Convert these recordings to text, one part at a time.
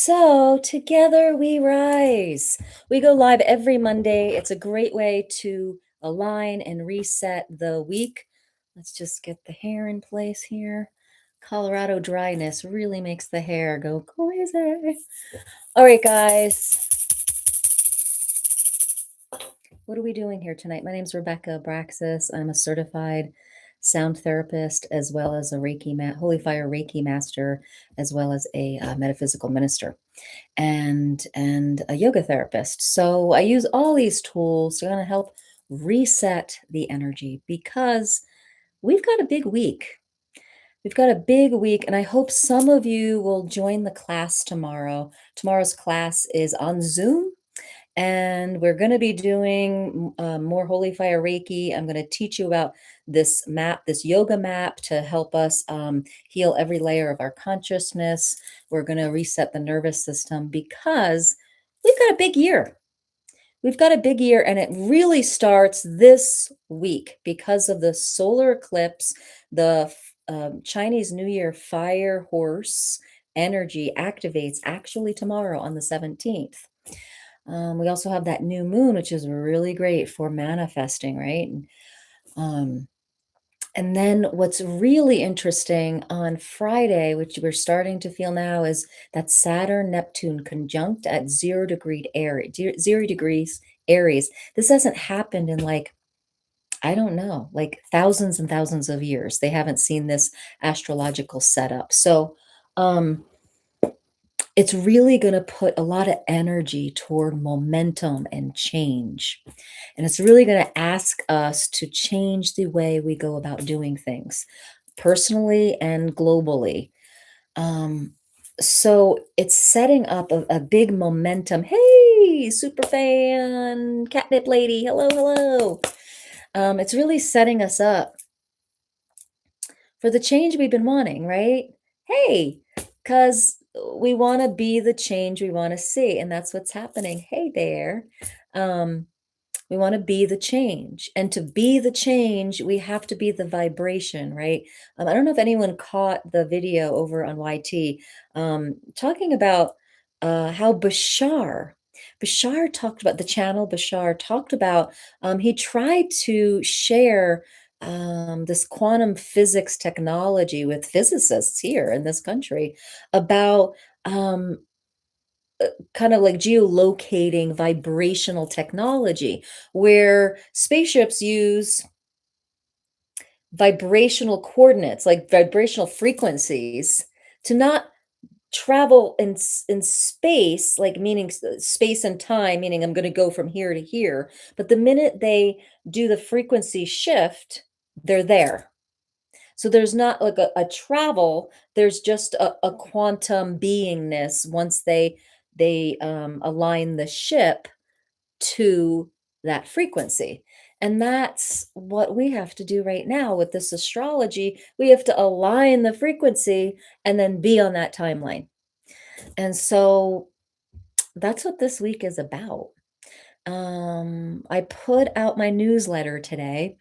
So, together we rise. We go live every Monday. It's a great way to align and reset the week. Let's just get the hair in place here. Colorado dryness really makes the hair go crazy. All right, guys, what are we doing here tonight? My name is Rebecca Abraxas. I'm a certified sound therapist as well as a Holy Fire Reiki master, as well as a metaphysical minister and a yoga therapist. So I use all these tools to kind of help reset the energy because we've got a big week. We've got a big week, and I hope some of you will join the class tomorrow. Tomorrow's class is on Zoom, and we're going to be doing more Holy Fire Reiki. I'm going to teach you about this map, this yoga map to help us heal every layer of our consciousness. We're going to reset the nervous system because we've got a big year. We've got a big year, and it really starts this week because of the solar eclipse, the Chinese New Year fire horse energy activates actually tomorrow on the 17th. We also have that new moon, which is really great for manifesting, right? Um, and then what's really interesting on Friday, which we're starting to feel now, is that Saturn Neptune conjunct at 0 Aries. This hasn't happened in like, I don't know, like thousands and thousands of years. They haven't seen this astrological setup. So, it's really going to put a lot of energy toward momentum and change. And it's really going to ask us to change the way we go about doing things personally and globally. Um, so it's setting up a big momentum. Hey, super fan, catnip lady. Hello, hello. It's really setting us up for the change we've been wanting, right? Hey, because we want to be the change we want to see, and that's what's happening. Hey there. Um, we want to be the change. And to be the change, we have to be the vibration, right? I don't know if anyone caught the video over on YT talking about how Bashar talked about the channel. Bashar talked about, he tried to share this quantum physics technology with physicists here in this country about um, kind of like geolocating vibrational technology, where spaceships use vibrational coordinates, like vibrational frequencies, to not travel in space, like meaning space and time, meaning I'm going to go from here to here. But the minute they do the frequency shift, they're there. So there's not like a travel, there's just a quantum beingness once they align the ship to that frequency. And that's what we have to do right now with this astrology. We have to align the frequency and then be on that timeline. And so that's what this week is about. I put out my newsletter today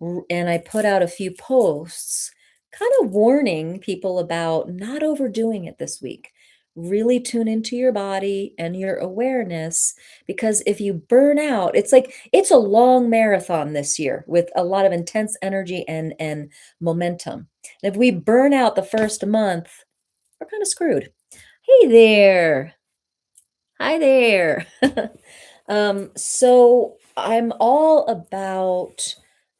and I put out a few posts kind of warning people about not overdoing it this week. Really tune into your body and your awareness, because if you burn out, it's like it's a long marathon this year with a lot of intense energy and momentum. And if we burn out the first month, we're kind of screwed. Hey there. Hi there. So I'm all about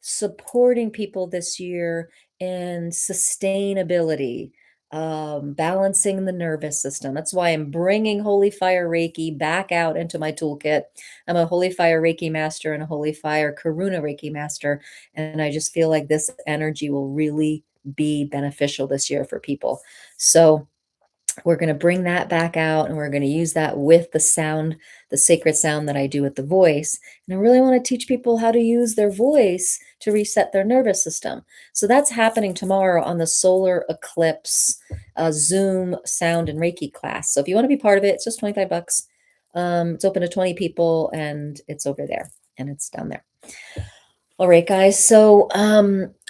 supporting people this year in sustainability, balancing the nervous system. That's why I'm bringing Holy Fire Reiki back out into my toolkit. I'm a Holy Fire Reiki master and a Holy Fire Karuna Reiki master, and I just feel like this energy will really be beneficial this year for people. So we're going to bring that back out, and we're going to use that with the sound, the sacred sound that I do with the voice. And I really want to teach people how to use their voice to reset their nervous system. So that's happening tomorrow on the solar eclipse Zoom sound and Reiki class. So if you want to be part of it, it's just 25 bucks. It's open to 20 people, and it's over there and it's down there. All right, guys. So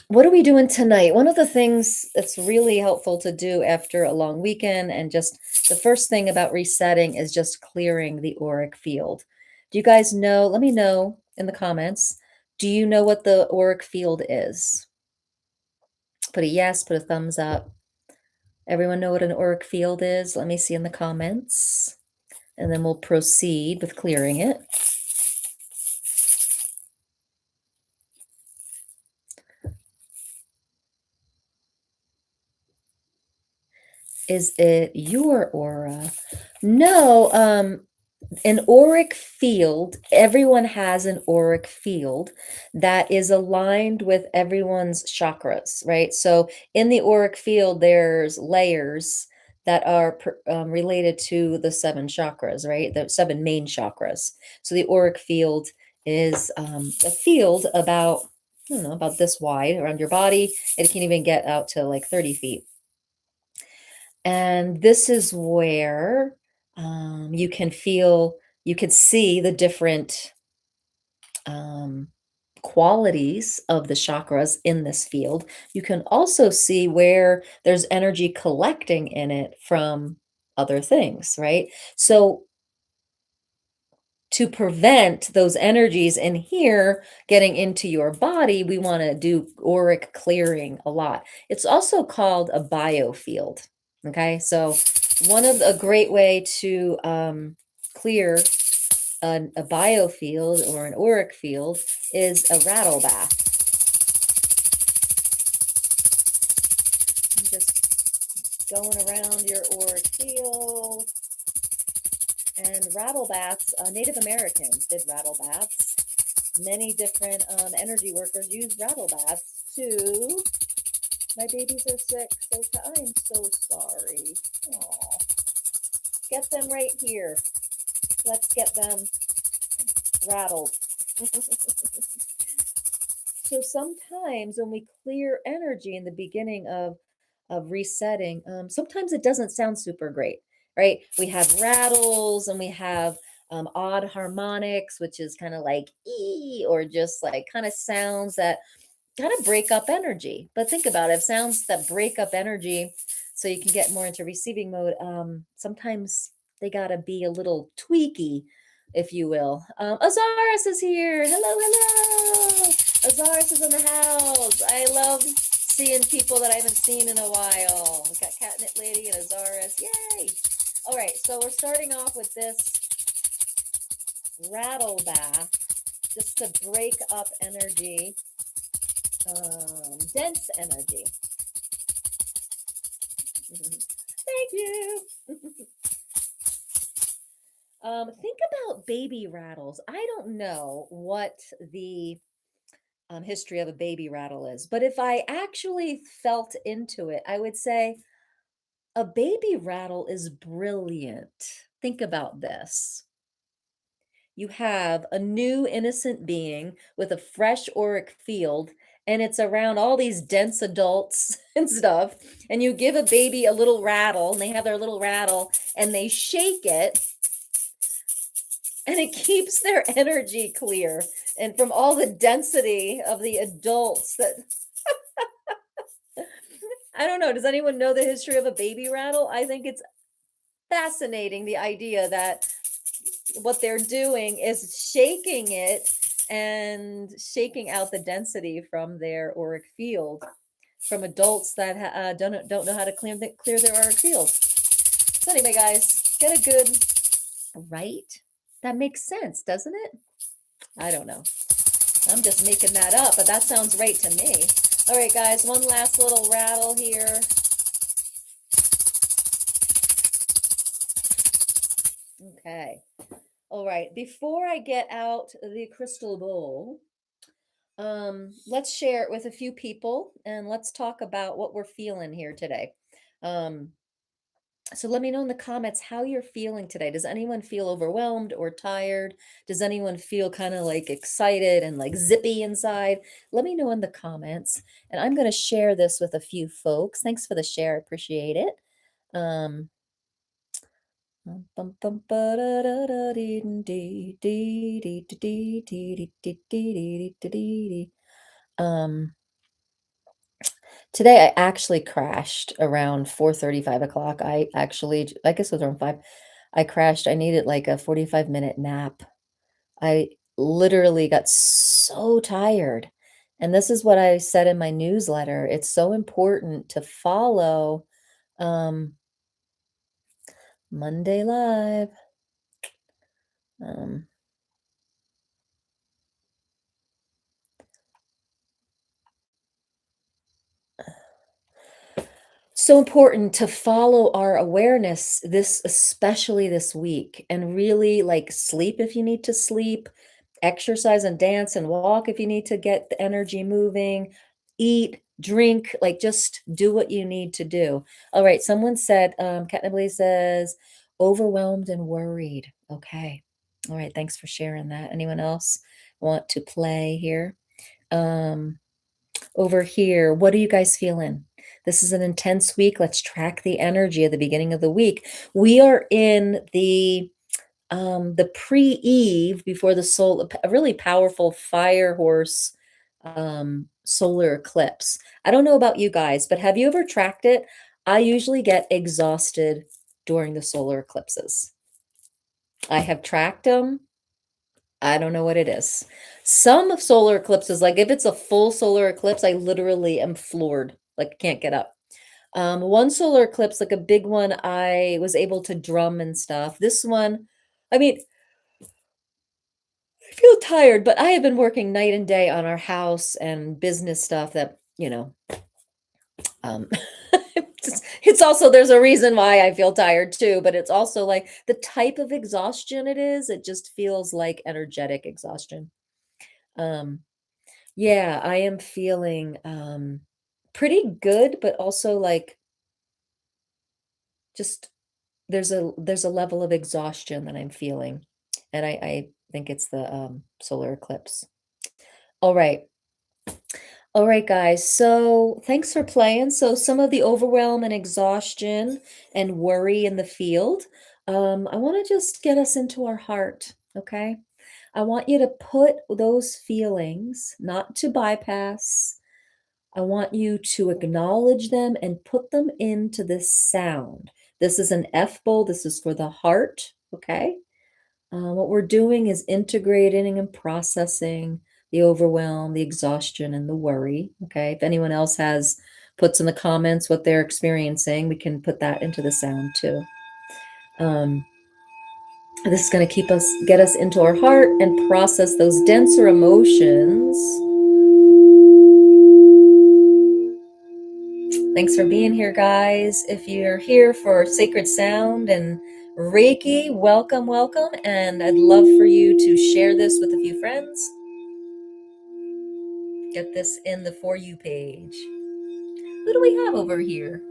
What are we doing tonight? One of the things that's really helpful to do after a long weekend, and just the first thing about resetting is just clearing the auric field. Do you guys know? Let me know in the comments. Do you know what the auric field is? Put a yes, put a thumbs up. Everyone know what an auric field is? Let me see in the comments. And then we'll proceed with clearing it. Is it your aura? No, an auric field, everyone has an auric field that is aligned with everyone's chakras, right? So in the auric field, there's layers that are related to the seven chakras, right? The seven main chakras. So the auric field is a field about, I don't know, about this wide around your body. It can even get out to like 30 feet. And this is where you can feel, you can see the different um, qualities of the chakras in this field. You can also see where there's energy collecting in it from other things, right? So to prevent those energies in here getting into your body, we want to do auric clearing a lot. It's also called a biofield. Okay, so a great way to clear a biofield or an auric field is a rattle bath. Just going around your auric field. And rattle baths, Native Americans did rattle baths. Many different energy workers use rattle baths to. My babies are sick, so I'm so sorry. Aw. Get them right here. Let's get them rattled. So sometimes when we clear energy in the beginning of resetting, sometimes it doesn't sound super great, right? We have rattles and we have odd harmonics, which is kind of like e, or just like kind of sounds that kind of break up energy. But think about it, sounds that break up energy so you can get more into receiving mode. Sometimes they got to be a little tweaky, if you will. Azaris is here. Hello, hello. Azaris is in the house. I love seeing people that I haven't seen in a while. We got Catnip Lady and Azaris. Yay. All right, so we're starting off with this rattle bath just to break up energy, dense energy. Thank you. Think about baby rattles. I don't know what the history of a baby rattle is, but if I actually felt into it, I would say a baby rattle is brilliant. Think about this. You have a new innocent being with a fresh auric field, and it's around all these dense adults and stuff. And you give a baby a little rattle, and they have their little rattle, and they shake it, and it keeps their energy clear. And from all the density of the adults that I don't know, does anyone know the history of a baby rattle? I think it's fascinating, the idea that what they're doing is shaking it and shaking out the density from their auric field from adults that don't know how to clear their auric field. So anyway, guys, get a good right. That makes sense, doesn't it? I don't know. I'm just making that up, but that sounds right to me. All right, guys, one last little rattle here. Okay. All right. Before I get out the crystal bowl, let's share it with a few people and let's talk about what we're feeling here today. Um, so let me know in the comments how you're feeling today. Does anyone feel overwhelmed or tired? Does anyone feel kind of like excited and like zippy inside? Let me know in the comments. And I'm going to share this with a few folks. Thanks for the share. I appreciate it. Um, um, Today I actually crashed around 4:30, 5 o'clock. I actually, I guess it was around 5. I crashed. I needed like a 45-minute nap. I literally got so tired. And this is what I said in my newsletter. It's so important to follow um, Monday Live. Um, so important to follow our awareness this, especially this week, and really like sleep if you need to sleep, exercise and dance and walk if you need to get the energy moving, eat, drink, like just do what you need to do. All right, someone said, Catnibly says, overwhelmed and worried. Okay. All right, thanks for sharing that. Anyone else want to play here? Um, Over here, what are you guys feeling? This is an intense week. Let's track the energy at the beginning of the week. We are in the pre-eve before the a really powerful fire horse solar eclipse. I don't know about you guys, but have you ever tracked it? I usually get exhausted during the solar eclipses. I have tracked them. I don't know what it is. Some of solar eclipses, like if it's a full solar eclipse, I literally am floored, like can't get up. One solar eclipse, like a big one, I was able to drum and stuff. This one, I mean, I feel tired, but I have been working night and day on our house and business stuff that, um, it's also, there's a reason why I feel tired too, but it's also like the type of exhaustion it is, it just feels like energetic exhaustion. Um, Yeah, I am feeling pretty good, but also like just there's a level of exhaustion that I'm feeling. And I think it's the solar eclipse. All right. All right, guys. So thanks for playing. So some of the overwhelm and exhaustion and worry in the field. I want to just get us into our heart. Okay. I want you to put those feelings, not to bypass. I want you to acknowledge them and put them into this sound. This is an F bowl. This is for the heart. Okay. What we're doing is integrating and processing the overwhelm, the exhaustion, and the worry. Okay. If anyone else has puts in the comments what they're experiencing, we can put that into the sound too. Um, this is going to get us into our heart and process those denser emotions. Thanks for being here, guys. If you're here for Sacred Sound and Reiki, welcome, welcome. And I'd love for you to share this with a few friends. Get this in the For You page. Who do we have over here?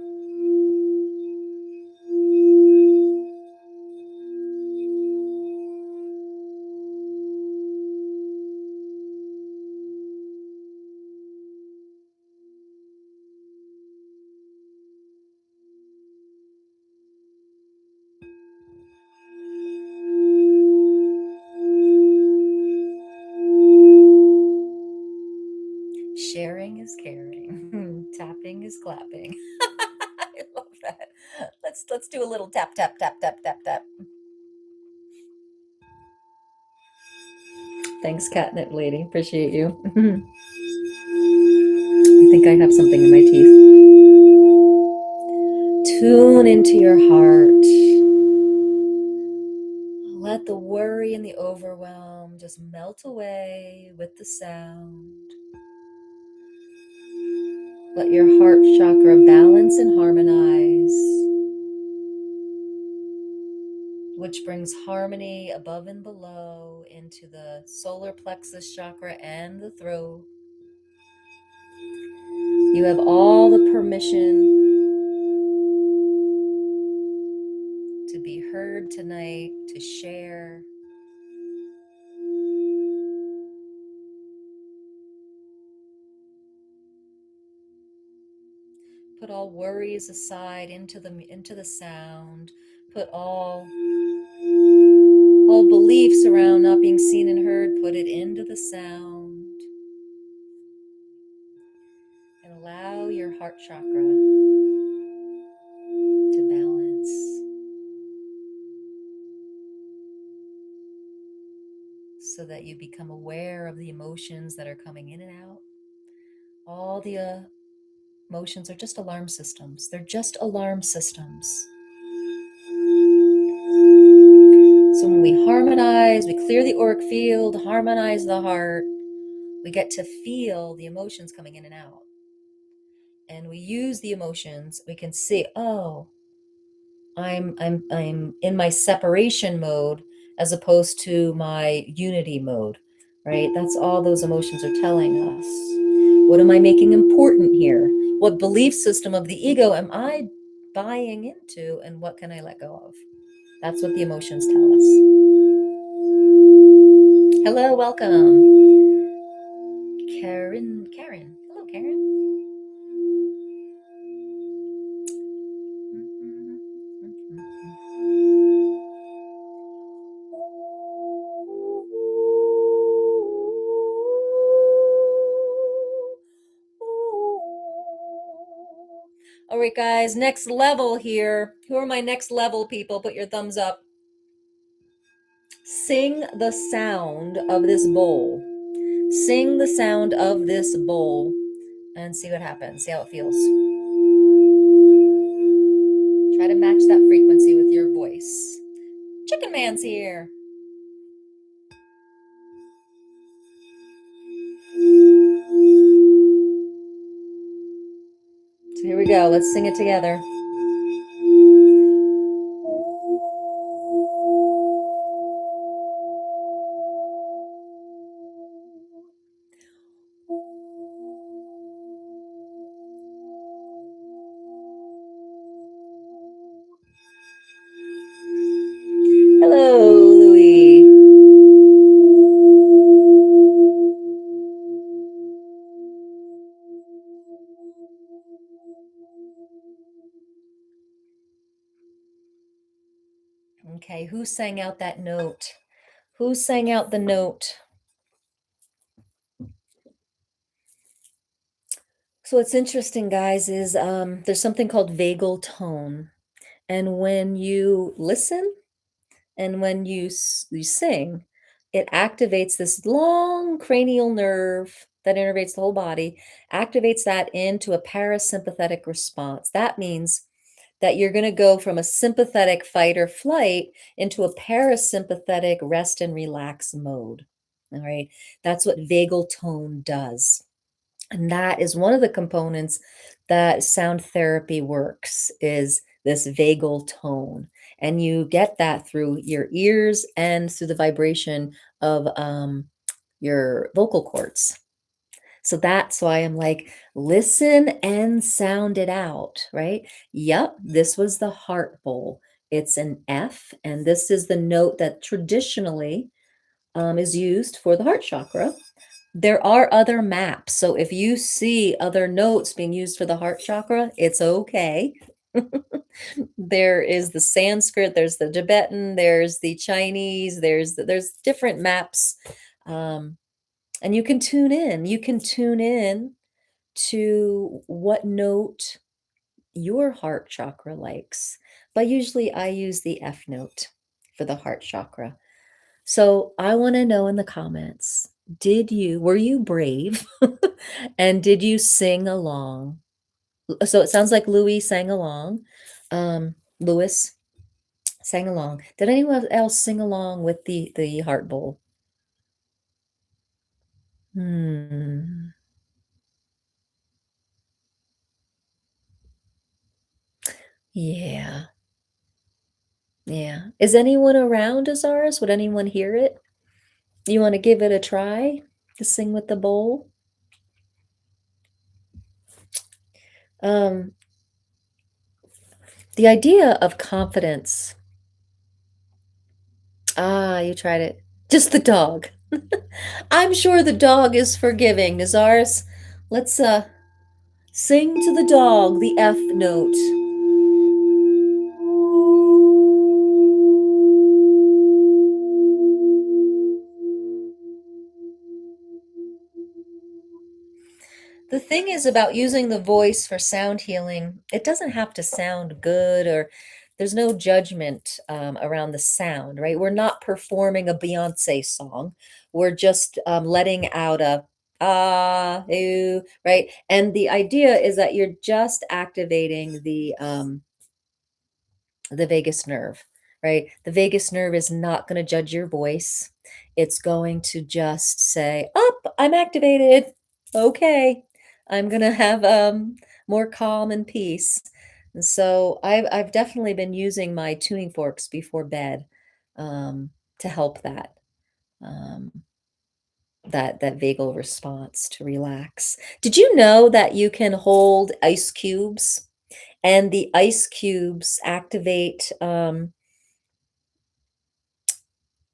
Sharing is caring. Tapping is clapping. I love that. Let's do a little tap, tap, tap, tap, tap, tap. Thanks, catnip lady. Appreciate you. I think I have something in my teeth. Tune into your heart. Let the worry and the overwhelm just melt away with the sound. Let your heart chakra balance and harmonize, which brings harmony above and below into the solar plexus chakra and the throat. You have all the permission to be heard tonight, to share. Put all worries aside into the sound. Put all beliefs around not being seen and heard, put it into the sound. And allow your heart heart chakra to balance. So that you become aware of the emotions that are coming in and out. All the emotions are just alarm systems. They're just alarm systems. So when we harmonize, we clear the auric field, harmonize the heart, we get to feel the emotions coming in and out. And we use the emotions, we can see, oh, I'm in my separation mode as opposed to my unity mode, right? That's all those emotions are telling us. What am I making important here? What belief system of the ego am I buying into, and what can I let go of? That's what the emotions tell us. Hello, welcome. Karen. Hello, Karen. All right, guys, next level here. Who are my next level people? Put your thumbs up. Sing the sound of this bowl. Sing the sound of this bowl and see what happens. See how it feels. Try to match that frequency with your voice. Chicken Man's here. So here we go. Let's sing it together. Hello, Louie. Okay, who sang out that note? Who sang out the note? So what's interesting, guys, is there's something called vagal tone. And when you listen and when you sing, it activates this long cranial nerve that innervates the whole body, activates that into a parasympathetic response. That means that you're going to go from a sympathetic fight or flight into a parasympathetic rest and relax mode. All right. That's what vagal tone does. And that is one of the components that sound therapy works, is this vagal tone. And you get that through your ears and through the vibration of your vocal cords. So that's why I'm like, listen and sound it out, right? Yep, this was the heart bowl. It's an F, and this is the note that traditionally is used for the heart chakra. There are other maps. So if you see other notes being used for the heart chakra, it's okay. There is the Sanskrit, there's the Tibetan, there's the Chinese, there's different maps. And you can tune in. You can tune in to what note your heart chakra likes. But usually I use the F note for the heart chakra. So I want to know in the comments, were you brave? And did you sing along? So it sounds like Louis sang along. Louis sang along. Did anyone else sing along with the heart bowl? Hmm. Yeah. Yeah. Is anyone around, Azaris? Would anyone hear it? You want to give it a try to sing with the bowl? Um, the idea of confidence. Ah, you tried it. Just the dog. I'm sure the dog is forgiving, Nazaris. Let's sing to the dog the F note. The thing is about using the voice for sound healing, it doesn't have to sound good, or there's no judgment around the sound, right? We're not performing a Beyonce song. We're just letting out a ooh, right? And the idea is that you're just activating the vagus nerve, right? The vagus nerve is not going to judge your voice. It's going to just say, "Up, I'm activated. Okay, I'm going to have more calm and peace." And so I've definitely been using my tuning forks before bed to help um, that vagal response to relax. Did you know that you can hold ice cubes and the ice cubes activate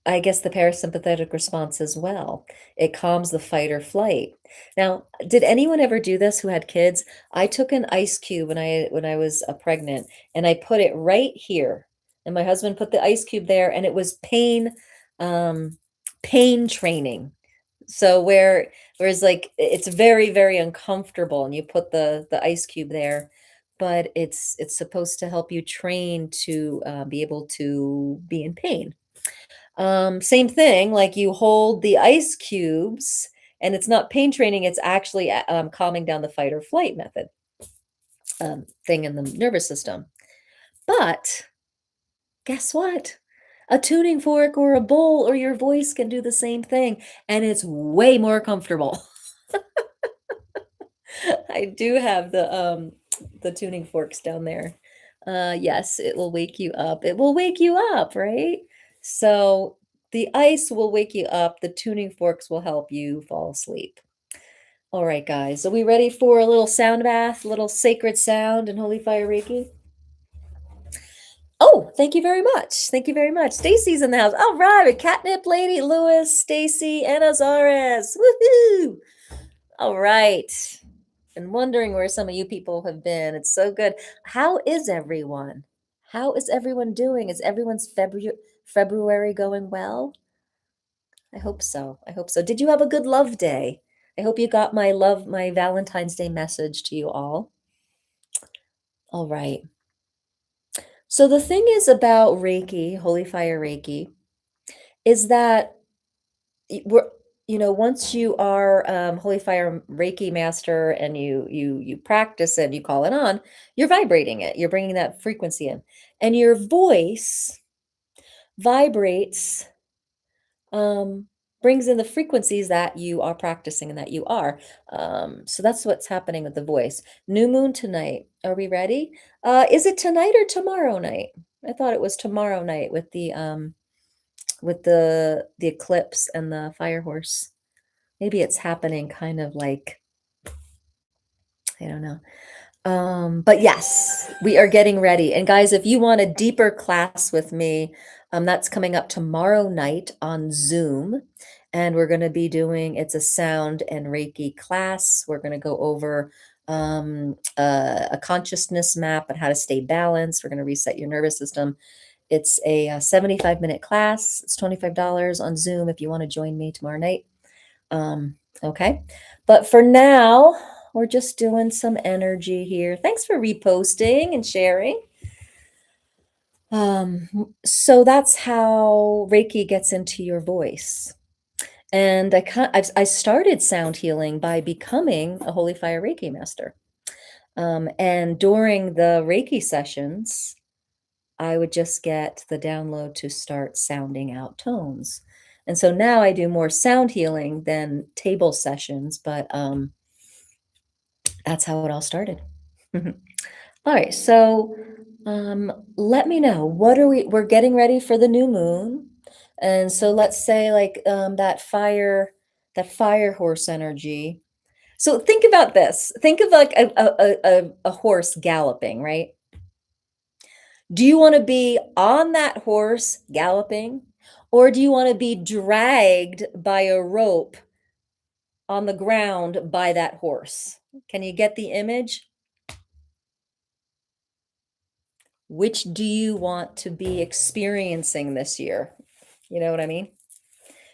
I guess the parasympathetic response as well. It calms the fight or flight. Now, did anyone ever do this who had kids? I took an ice cube when I was pregnant, and I put it right here. And my husband put the ice cube there, and it was um, pain training. So whereas like it's very, very uncomfortable, and you put the ice cube there, but it's supposed to help you train to be able to be in pain. Same thing, like you hold the ice cubes and it's not pain training, it's actually calming down the fight or flight method thing in the nervous system. But guess what? A tuning fork or a bowl or your voice can do the same thing, and it's way more comfortable. I do have the tuning forks down there. Yes, it will wake you up. It will wake you up, right? So the ice will wake you up. The tuning forks will help you fall asleep. All right, guys. Are we ready for a little sound bath, a little sacred sound and holy fire Reiki? Oh, thank you very much. Thank you very much. Stacy's in the house. All right, Catnip Lady, Lewis, Stacy, and Azares. Woohoo! All right. And wondering where some of you people have been. It's so good. How is everyone? How is everyone doing? Is everyone's February going well? I hope so. I hope so. Did you have a good love day? I hope you got my Valentine's Day message to you all. All right. So the thing is about Reiki, Holy Fire Reiki, is that we're once you are holy fire reiki master and you practice it, you call it on, you're vibrating it, you're bringing that frequency in, and your voice vibrates, um brings in the frequencies that you are practicing and that you are, so that's what's happening with the voice. New moon tonight, are we ready? Is it tonight or tomorrow night? I thought it was tomorrow night with the eclipse and the fire horse. Maybe it's happening kind of like, I don't know. But yes, we are getting ready. And guys, if you want a deeper class with me, that's coming up tomorrow night on Zoom. And we're going to be doing, it's a sound and Reiki class. We're going to go over a consciousness map and how to stay balanced. We're going to reset your nervous system. It's a 75-minute class. It's $25 on Zoom if you want to join me tomorrow night. Okay. But for now, we're just doing some energy here. Thanks for reposting and sharing. So that's how Reiki gets into your voice. And I started sound healing by becoming a Holy Fire Reiki master. And during the Reiki sessions, I would just get the download to start sounding out tones. And so now I do more sound healing than table sessions, but that's how it all started. All right, so let me know, we're getting ready for the new moon. And so let's say like that fire horse energy. So think about this. Think of like a horse galloping, right? Do you want to be on that horse galloping, or do you want to be dragged by a rope on the ground by that horse? Can you get the image? Which do you want to be experiencing this year? You know what I mean?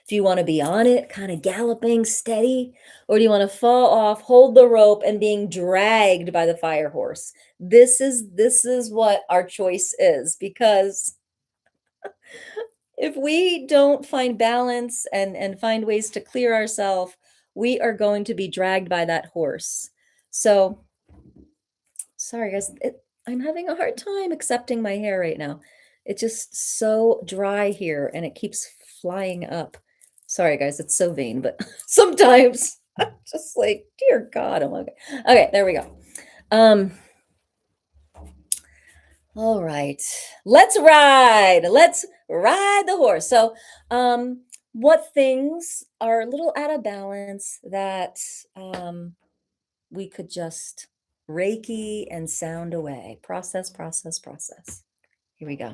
If you want to be on it, kind of galloping steady, or do you want to fall off, hold the rope, and being dragged by the fire horse? This is what our choice is, because if we don't find balance and find ways to clear ourselves, we are going to be dragged by that horse. So sorry guys, I'm having a hard time accepting my hair right now. It's just so dry here and it keeps flying up. Sorry guys, it's so vain, but sometimes I'm just like, dear God, I'm okay. Okay, there we go. All right, let's ride. Let's ride the horse. So, what things are a little out of balance that we could just Reiki and sound away? Process, process, process. Here we go.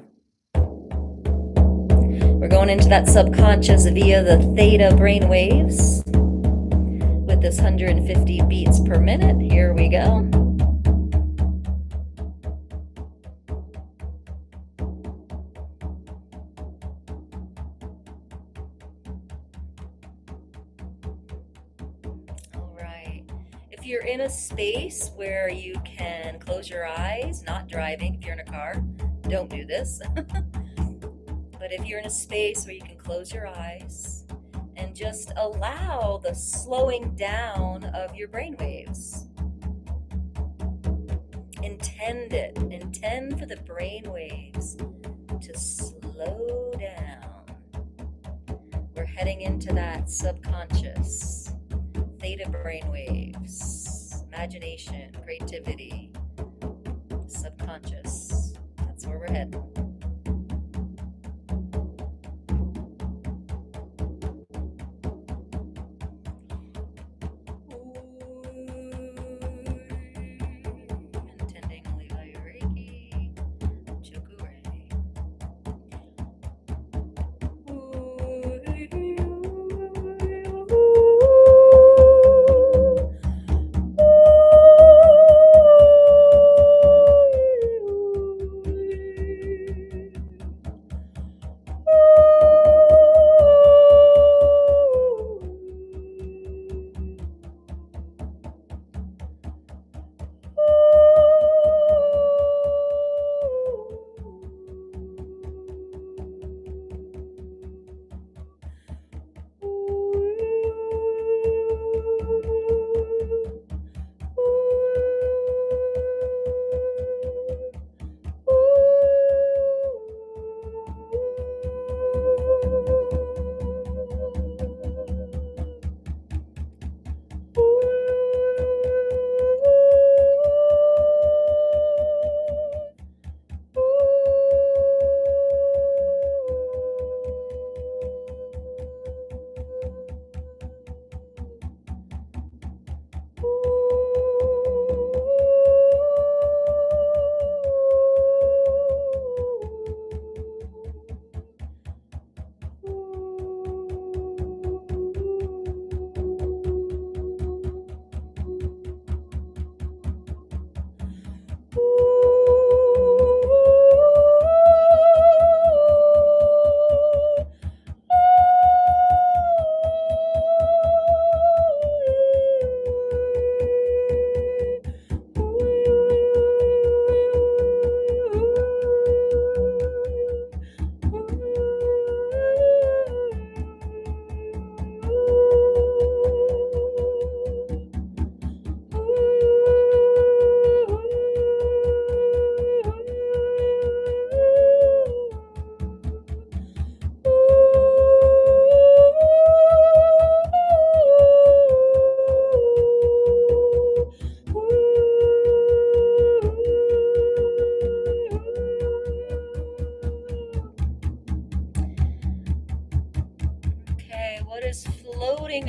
We're going into that subconscious via the theta brain waves with this 150 beats per minute. Here we go. If you're in a space where you can close your eyes, not driving, if you're in a car, don't do this. But if you're in a space where you can close your eyes and just allow the slowing down of your brain waves. Intend for the brain waves to slow down. We're heading into that subconscious. Theta brain waves, imagination, creativity, subconscious. That's where we're heading. Intending Levi Reiki, Chakra.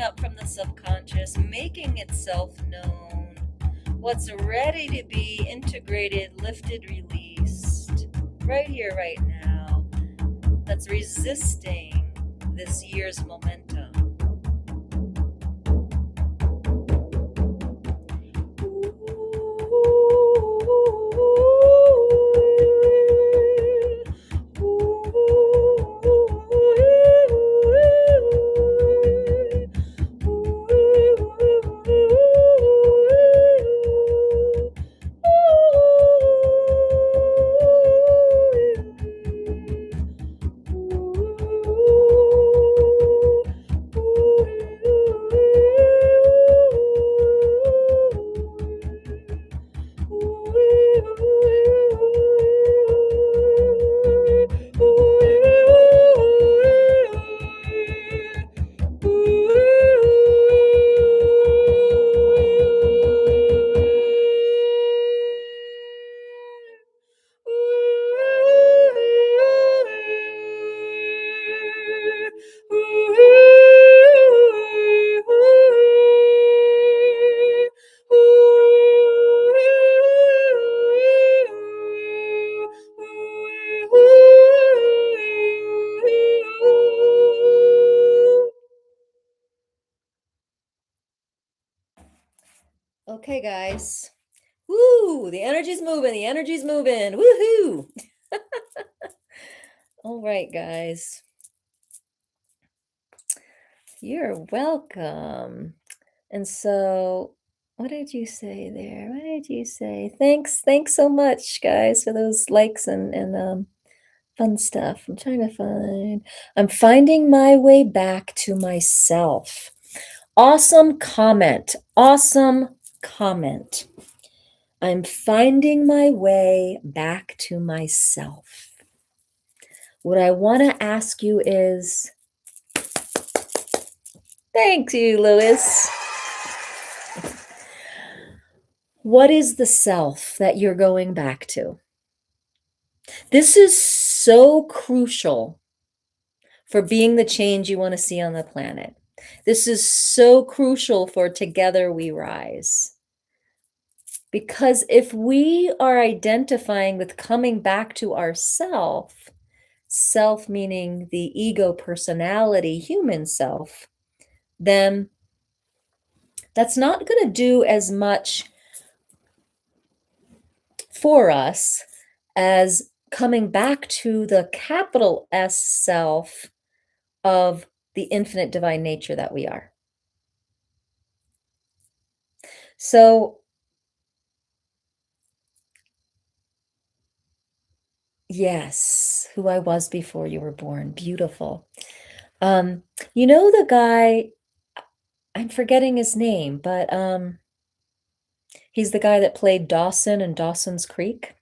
Up from the subconscious, making itself known, what's ready to be integrated, lifted, released, right here, right now, that's resisting this year's momentum. Okay, guys. Woo! The energy's moving. The energy's moving. Woohoo! All right, guys. You're welcome. And so, what did you say there? What did you say? Thanks so much, guys, for those likes and fun stuff. I'm finding my way back to myself. Awesome comment. Awesome comment. I'm finding my way back to myself. What I want to ask you is, thank you, Lewis. What is the self that you're going back to? This is so crucial for being the change you want to see on the planet. This is so crucial for Together We Rise. Because if we are identifying with coming back to ourself, self meaning the ego personality, human self, then that's not going to do as much for us as coming back to the capital S self of the infinite divine nature that we are. So, yes, who I was before you were born. Beautiful. You know the guy, I'm forgetting his name, but he's the guy that played Dawson in Dawson's Creek.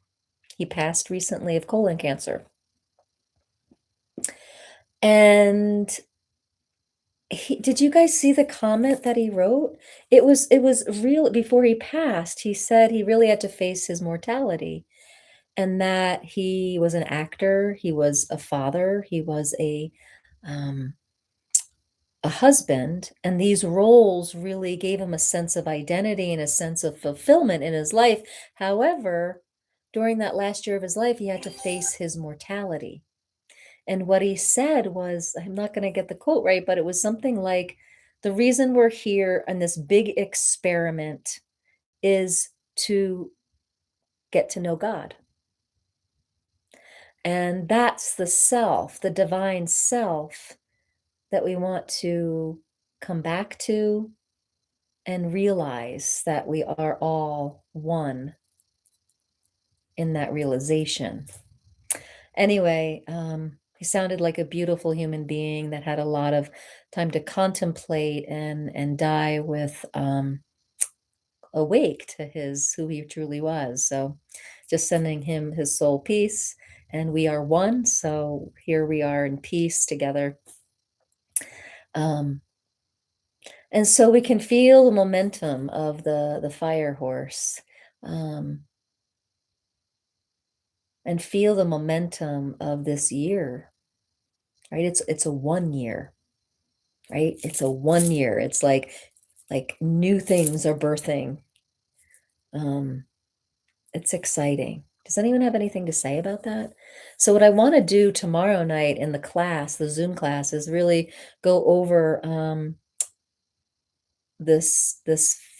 He passed recently of colon cancer. And did you guys see the comment that he wrote? It was real. Before he passed, he said he really had to face his mortality, and that he was an actor, he was a father, he was um, a husband, and these roles really gave him a sense of identity and a sense of fulfillment in his life. However, during that last year of his life, he had to face his mortality. And what he said was, I'm not going to get the quote right, but it was something like, the reason we're here in this big experiment is to get to know God. And that's the self, the divine self that we want to come back to and realize that we are all one in that realization. Anyway, he sounded like a beautiful human being that had a lot of time to contemplate and die with awake to his who he truly was. So just sending him his soul peace, and we are one. So here we are in peace together. And so we can feel the momentum of the fire horse, and feel the momentum of this year, right? It's a 1 year, right? It's a 1 year. It's like new things are birthing. It's exciting. Does anyone have anything to say about that? So what I want to do tomorrow night in the class, the Zoom class, is really go over this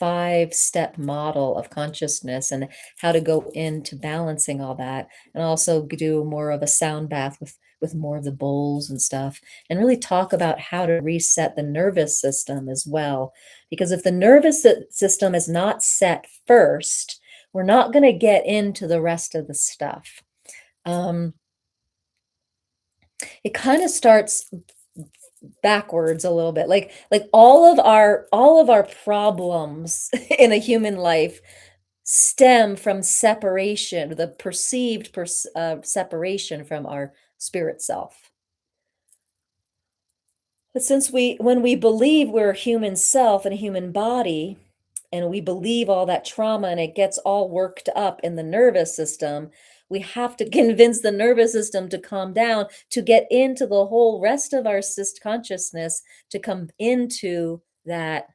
5-step model of consciousness and how to go into balancing all that, and also do more of a sound bath with more of the bowls and stuff, and really talk about how to reset the nervous system as well. Because if the nervous system is not set first, we're not going to get into the rest of the stuff. It kind of starts backwards a little bit, like all of our problems in a human life stem from separation, the perceived separation from our spirit self. But when we believe we're a human self and a human body, and we believe all that trauma and it gets all worked up in the nervous system, we have to convince the nervous system to calm down to get into the whole rest of our consciousness, to come into that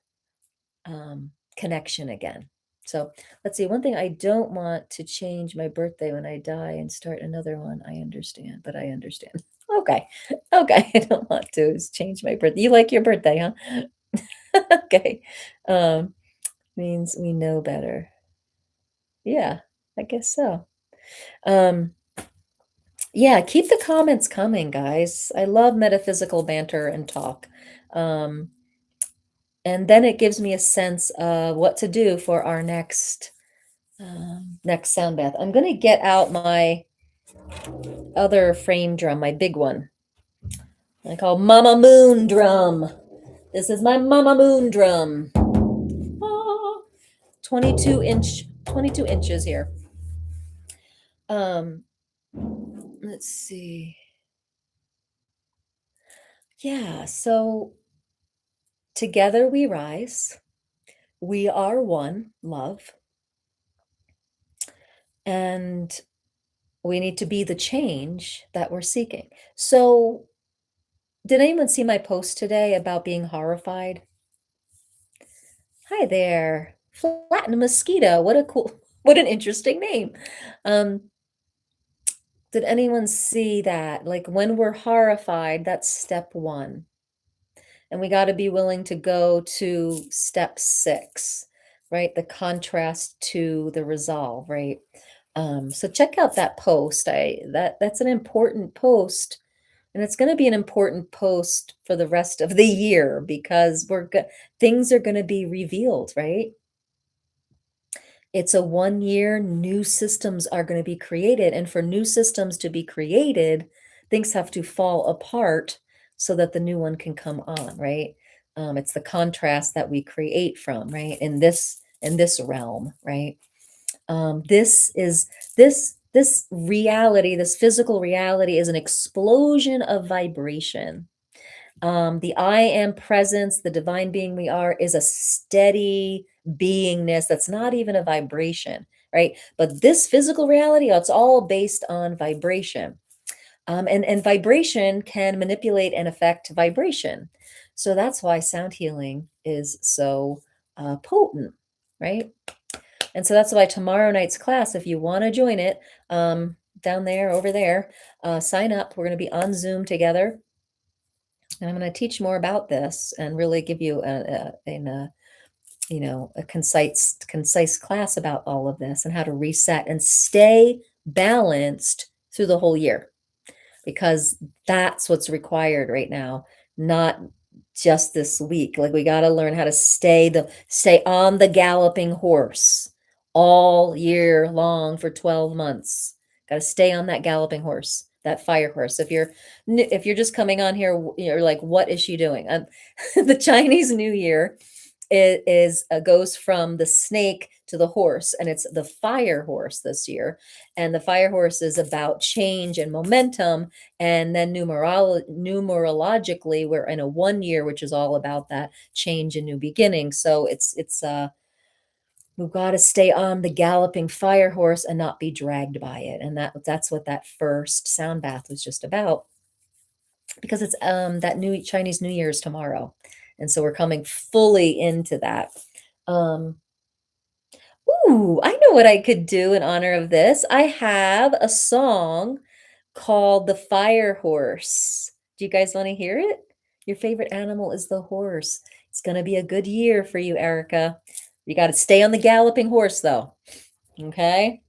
connection again. So let's see. One thing, I don't want to change my birthday when I die and start another one. I understand, but I understand. Okay. Okay. I don't want to change my birthday. You like your birthday, huh? Okay. Means we know better. Yeah, I guess so. Um, yeah, keep the comments coming, guys. I love metaphysical banter and talk. Um, and then it gives me a sense of what to do for our next sound bath. I'm gonna get out my other frame drum, my big one. I call Mama Moon Drum. This is my Mama Moon Drum. Ah, 22 inches here. Um, let's see. Yeah, so together we rise. We are one, love, and we need to be the change that we're seeking. So, did anyone see my post today about being horrified? Hi there. Flatten mosquito. What a cool, what an interesting name. Um, did anyone see that? Like when we're horrified, that's step one. And we got to be willing to go to step six, right? The contrast to the resolve, right? So check out that post. That's an important post, and it's going to be an important post for the rest of the year because things are going to be revealed, right? It's a 1 year, new systems are going to be created. And for new systems to be created, things have to fall apart so that the new one can come on, right? It's the contrast that we create from, right? In this realm, right? This reality, this physical reality is an explosion of vibration. The I am presence, the divine being we are, is a steady beingness that's not even a vibration, right? But this physical reality, it's all based on vibration. And vibration can manipulate and affect vibration. So that's why sound healing is so potent, right? And so that's why tomorrow night's class, if you want to join it, down there, over there, sign up. We're going to be on Zoom together, and I'm going to teach more about this and really give you a concise class about all of this and how to reset and stay balanced through the whole year, because that's what's required right now, not just this week. Like we got to learn how to stay on the galloping horse all year long for 12 months. Got to stay on that galloping horse, that fire horse. If you're just coming on here, you're like, what is she doing? The Chinese New Year goes from the snake to the horse, and it's the fire horse this year. And the fire horse is about change and momentum. And then numerologically, we're in a 1 year, which is all about that change and new beginning. So it's we've got to stay on the galloping fire horse and not be dragged by it. And that's what that first sound bath was just about, because it's that new Chinese New Year's tomorrow. And so we're coming fully into that. Um, Ooh, I know what I could do in honor of this. I have a song called The Fire Horse. Do you guys want to hear it? Your favorite animal is the horse. It's going to be a good year for you, Erica. You got to stay on the galloping horse, though. Okay?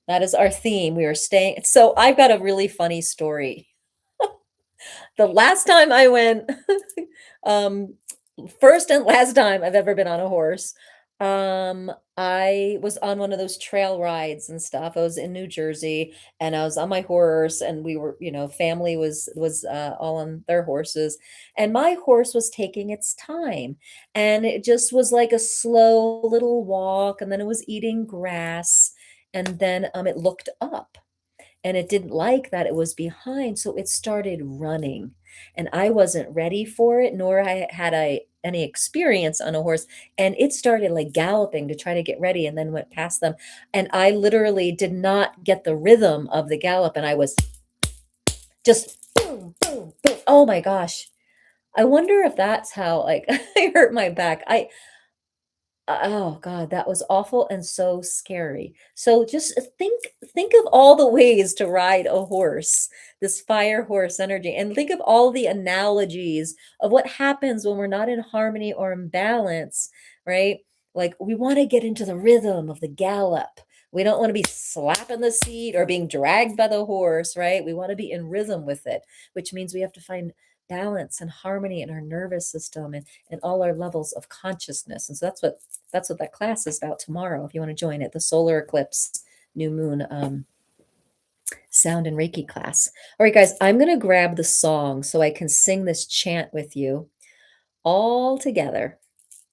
That is our theme. We are staying. So I've got a really funny story. The last time I went, um, first and last time I've ever been on a horse, I was on one of those trail rides and stuff. I was in New Jersey, and I was on my horse, and we were, family was all on their horses, and my horse was taking its time, and it just was like a slow little walk, and then it was eating grass, and then it looked up, and it didn't like that it was behind, so it started running. And I wasn't ready for it, nor had I any experience on a horse. And it started like galloping to try to get ready, and then went past them. And I literally did not get the rhythm of the gallop. And I was just boom, boom, boom. Oh my gosh. I wonder if that's how, like, I hurt my back. Oh god, that was awful and so scary. So just think of all the ways to ride a horse, this fire horse energy, and think of all the analogies of what happens when we're not in harmony or in balance, right? Like we want to get into the rhythm of the gallop. We don't want to be slapping the seat or being dragged by the horse, right? We want to be in rhythm with it, which means we have to find balance and harmony in our nervous system and all our levels of consciousness. And so that's what that class is about tomorrow. If you want to join it, the solar eclipse, new moon, sound and Reiki class. All right, guys, I'm going to grab the song so I can sing this chant with you all together.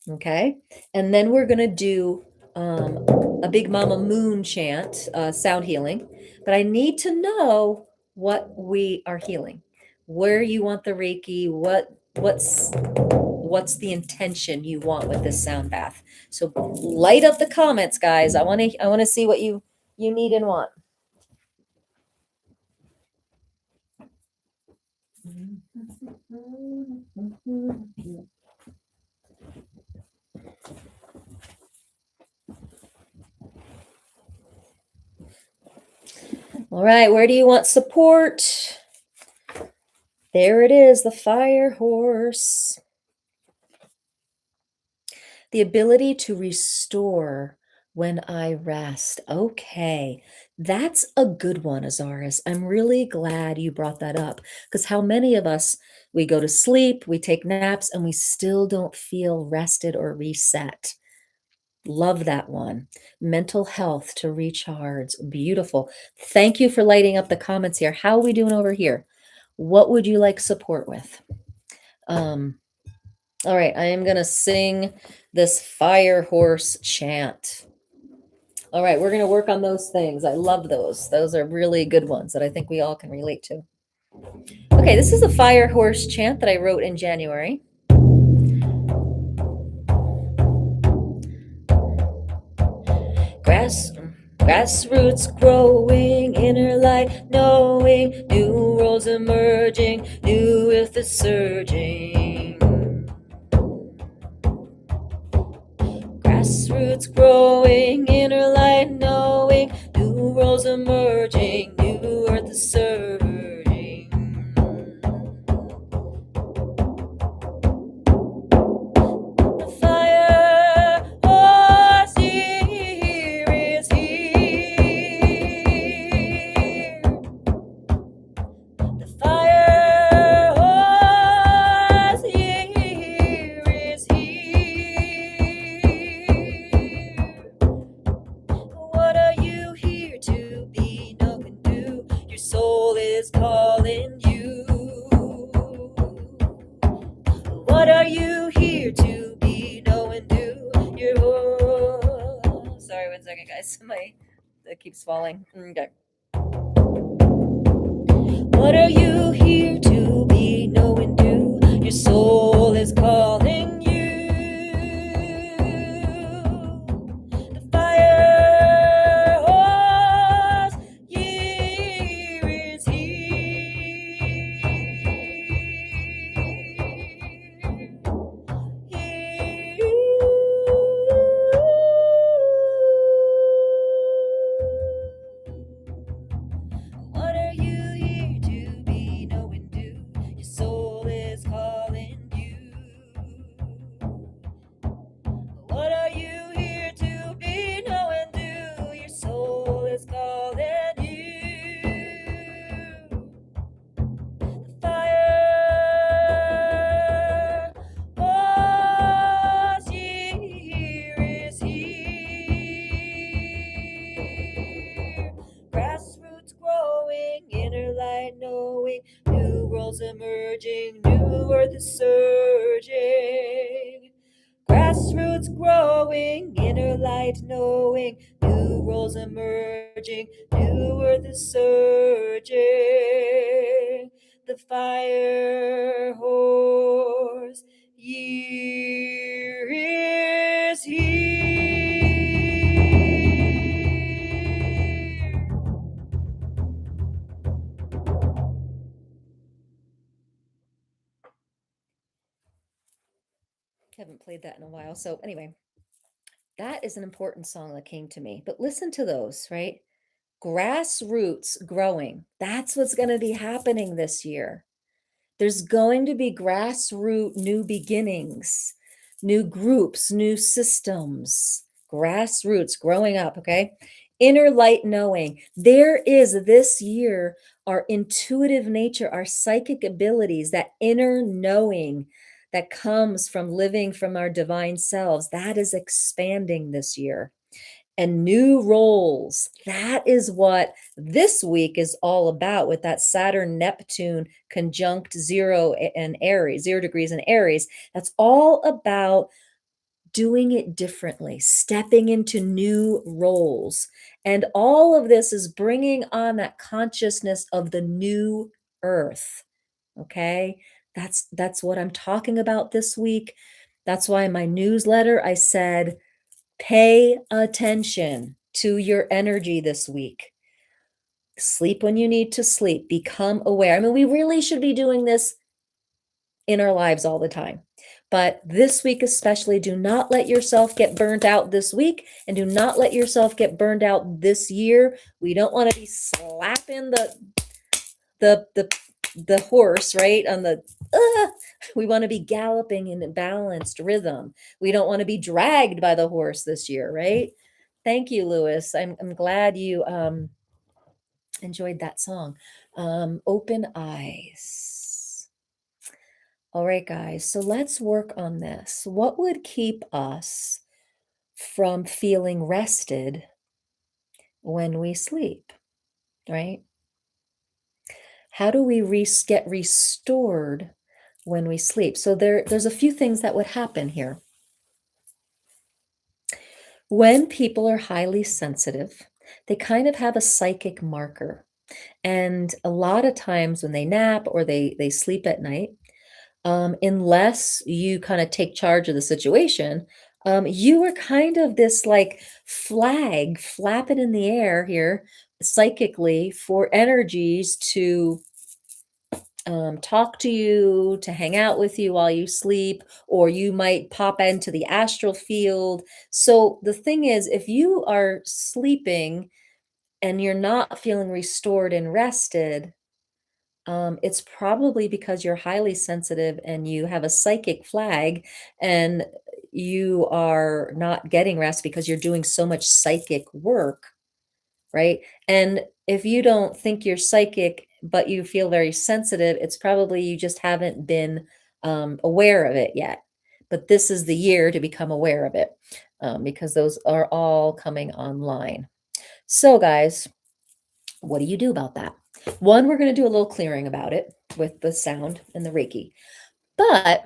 Okay. And then we're going to do a Big Mama Moon chant, sound healing. But I need to know what we are healing, where you want the Reiki, what's the intention you want with this sound bath. So light up the comments, guys. I want to see what you need and want. All right, where do you want support? There it is, the fire horse. The ability to restore when I rest. Okay, that's a good one, Azaris. I'm really glad you brought that up because how many of us, we go to sleep, we take naps, and we still don't feel rested or reset. Love that one. Mental health to recharge. Beautiful. Thank you for lighting up the comments here. How are we doing over here? What would you like support with? All right, I am going to sing this fire horse chant. All right, we're going to work on those things. I love those. Those are really good ones that I think we all can relate to. Okay, this is a fire horse chant that I wrote in January. Grassroots growing, inner light knowing, new worlds emerging, new earth is surging. Grassroots growing, inner light knowing, new worlds emerging, new earth is surging. The fire horse here is here. The fire horse here is here. What are you here to be, know, and do? Your soul is calling you. What are you here to be, know, and do? Sorry, 1 second, guys. That keeps falling. Okay. What are you here to be, know, and do? Your soul is calling you. The fire horse here is What are you here to be, know, and do? Your soul is calling you. What are you here to be, know, and do? Your soul is calling you. The fire horse here is here. Grassroots growing, inner light knowing, new worlds emerging, new earth is surging. Grassroots growing, inner light knowing, new worlds emerging, new earth is surging. The fire horse year is here. Haven't played that in a while. So anyway, that is an important song that came to me. But listen to those, right? Grassroots growing. That's what's going to be happening this year. There's going to be grassroots new beginnings, new groups, new systems, grassroots, growing up, okay? Inner light knowing. There is this year our intuitive nature, our psychic abilities, that inner knowing that comes from living from our divine selves, that is expanding this year. And new roles, that is what this week is all about with that Saturn Neptune conjunct and Aries, 0 degrees in Aries. That's all about doing it differently, stepping into new roles. And all of this is bringing on that consciousness of the new earth. Okay? That's what I'm talking about this week. That's why in my newsletter I said pay attention to your energy this week. Sleep when you need to sleep. Become aware. I mean, we really should be doing this in our lives all the time. But this week, especially, do not let yourself get burned out this week, and do not let yourself get burned out this year. We don't want to be slapping the the horse, right? On the we want to be galloping in a balanced rhythm. We don't want to be dragged by the horse this year, right? Thank you, Lewis. I'm glad you enjoyed that song. Open eyes. All right, guys. So let's work on this. What would keep us from feeling rested when we sleep, right? How do we get restored when we sleep? So there's a few things that would happen here. When people are highly sensitive, they kind of have a psychic marker. And a lot of times when they nap or they sleep at night, unless you kind of take charge of the situation, you are kind of this like flag flapping in the air here psychically for energies to talk to you, to hang out with you while you sleep, or you might pop into the astral field. So the thing is, if you are sleeping and you're not feeling restored and rested, it's probably because you're highly sensitive and you have a psychic flag and you are not getting rest because you're doing so much psychic work, right? And if you don't think you're psychic, but you feel very sensitive, it's probably you just haven't been aware of it yet. But this is the year to become aware of it because those are all coming online. So, guys, what do you do about that? One, we're going to do a little clearing about it with the sound and the Reiki. But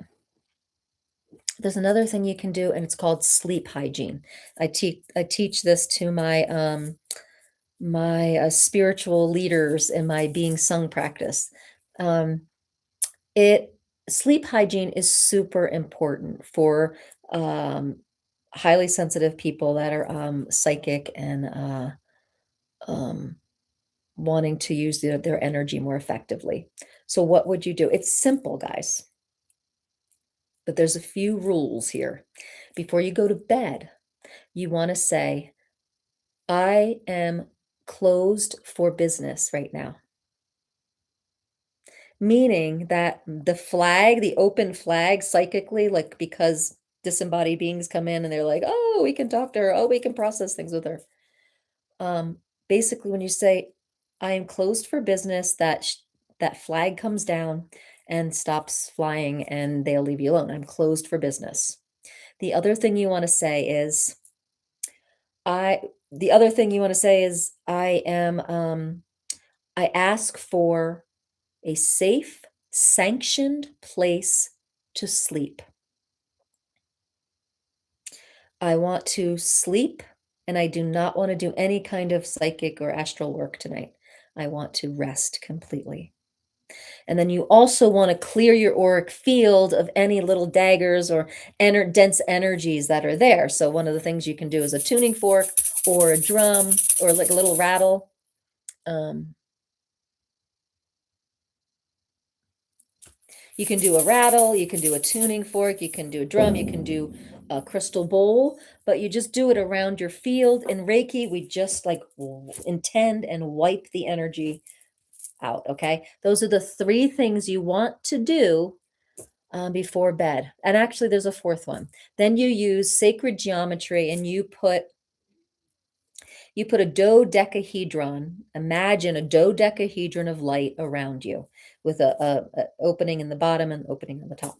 there's another thing you can do, and it's called sleep hygiene. I teach this to my spiritual leaders in my being sung practice. Um, it Sleep hygiene is super important for um, highly sensitive people that are psychic and um, wanting to use their energy more effectively. So, what would you do? It's simple, guys, but there's a few rules here. Before you go to bed, you want to say, I am closed for business right now. Meaning that the flag, the open flag psychically, like because disembodied beings come in and they're like, oh, we can talk to her. Oh, we can process things with her. Um, Basically, when you say, I am closed for business, that flag comes down and stops flying and they'll leave you alone. I'm closed for business. The other thing you want to say is, I, the other thing you want to say is, I ask for a safe, sanctioned place to sleep. I want to sleep and I do not want to do any kind of psychic or astral work tonight. I want to rest completely. And then you also want to clear your auric field of any little daggers or dense energies that are there. So one of the things you can do is a tuning fork or a drum or like a little rattle. You can do a rattle, you can do a tuning fork, you can do a drum, you can do a crystal bowl, but you just do it around your field. In Reiki, we just like intend and wipe the energy out, okay? Those are the three things you want to do before bed. And actually, there's a fourth one. Then you use sacred geometry and you put a dodecahedron. Imagine a dodecahedron of light around you with a opening in the bottom and opening on the top.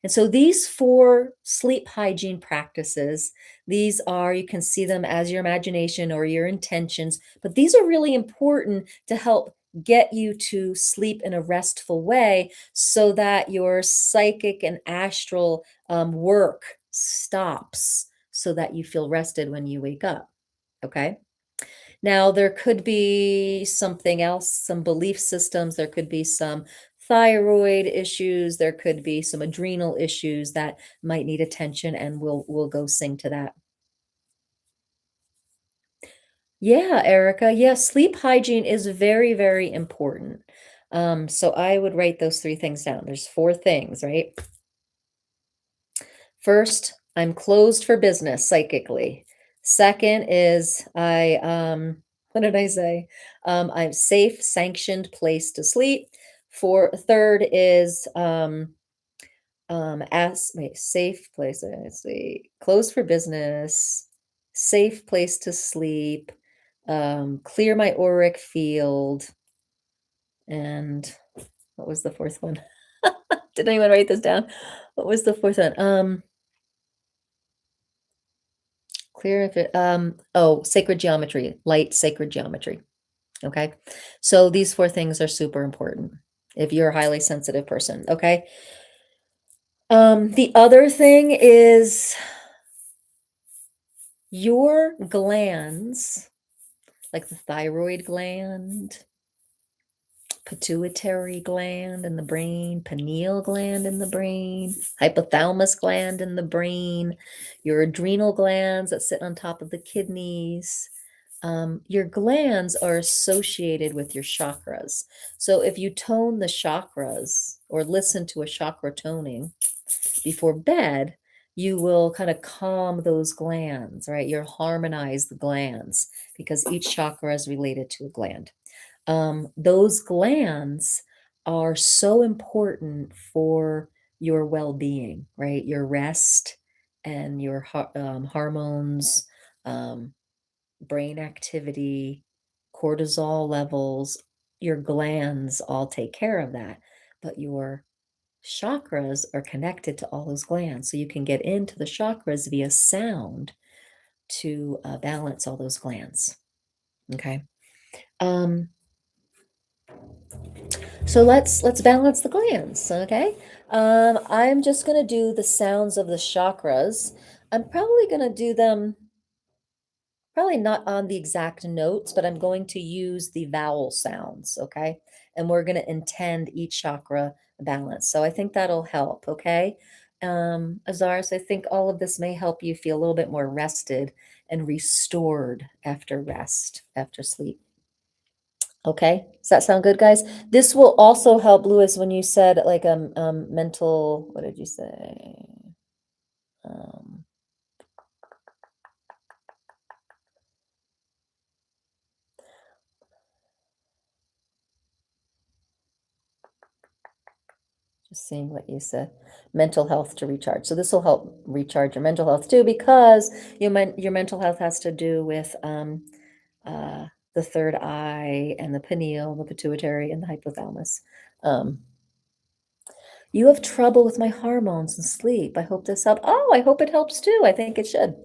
And so these four sleep hygiene practices, these are, you can see them as your imagination or your intentions, but these are really important to help get you to sleep in a restful way so that your psychic and astral work stops so that you feel rested when you wake up. Okay. Now, there could be something else, some belief systems, there could be some thyroid issues, there could be some adrenal issues that might need attention, and we'll go sing to that. Yeah, Erica. Yeah, sleep hygiene is very, very important. So I would write those three things down. There's four things, right? First, I'm closed for business psychically. Second is what did I say? I'm safe, sanctioned place to sleep. Third is safe place. Let's see, closed for business, safe place to sleep, clear my auric field, and what was the fourth one? Did anyone write this down? What was the fourth one? Clear if it, sacred geometry, light sacred geometry. Okay. So these four things are super important if you're a highly sensitive person. Okay. The other thing is your glands, like the thyroid gland, pituitary gland in the brain, pineal gland in the brain, hypothalamus gland in the brain, your adrenal glands that sit on top of the kidneys. Your glands are associated with your chakras. So if you tone the chakras or listen to a chakra toning before bed, you will kind of calm those glands, right? You'll harmonize the glands because each chakra is related to a gland. Those glands are so important for your well-being, right? Your rest and your hormones, brain activity, cortisol levels, your glands all take care of that. But your chakras are connected to all those glands. So you can get into the chakras via sound to balance all those glands. Okay. So let's balance the glands, okay? I'm just gonna do the sounds of the chakras. I'm probably gonna do them probably not on the exact notes, but I'm going to use the vowel sounds, okay? And we're gonna intend each chakra balance. So I think that'll help, okay? Azaris, I think all of this may help you feel a little bit more rested and restored after rest, after sleep. Okay, does that sound good, guys? This will also help, Lewis, when you said like mental, what did you say? Um, just seeing what you said. Mental health to recharge. So this will help recharge your mental health too, because your mental health has to do with the third eye and the pineal, the pituitary, and the hypothalamus. You have trouble with my hormones and sleep. I hope this helps. Oh, I hope it helps too. I think it should.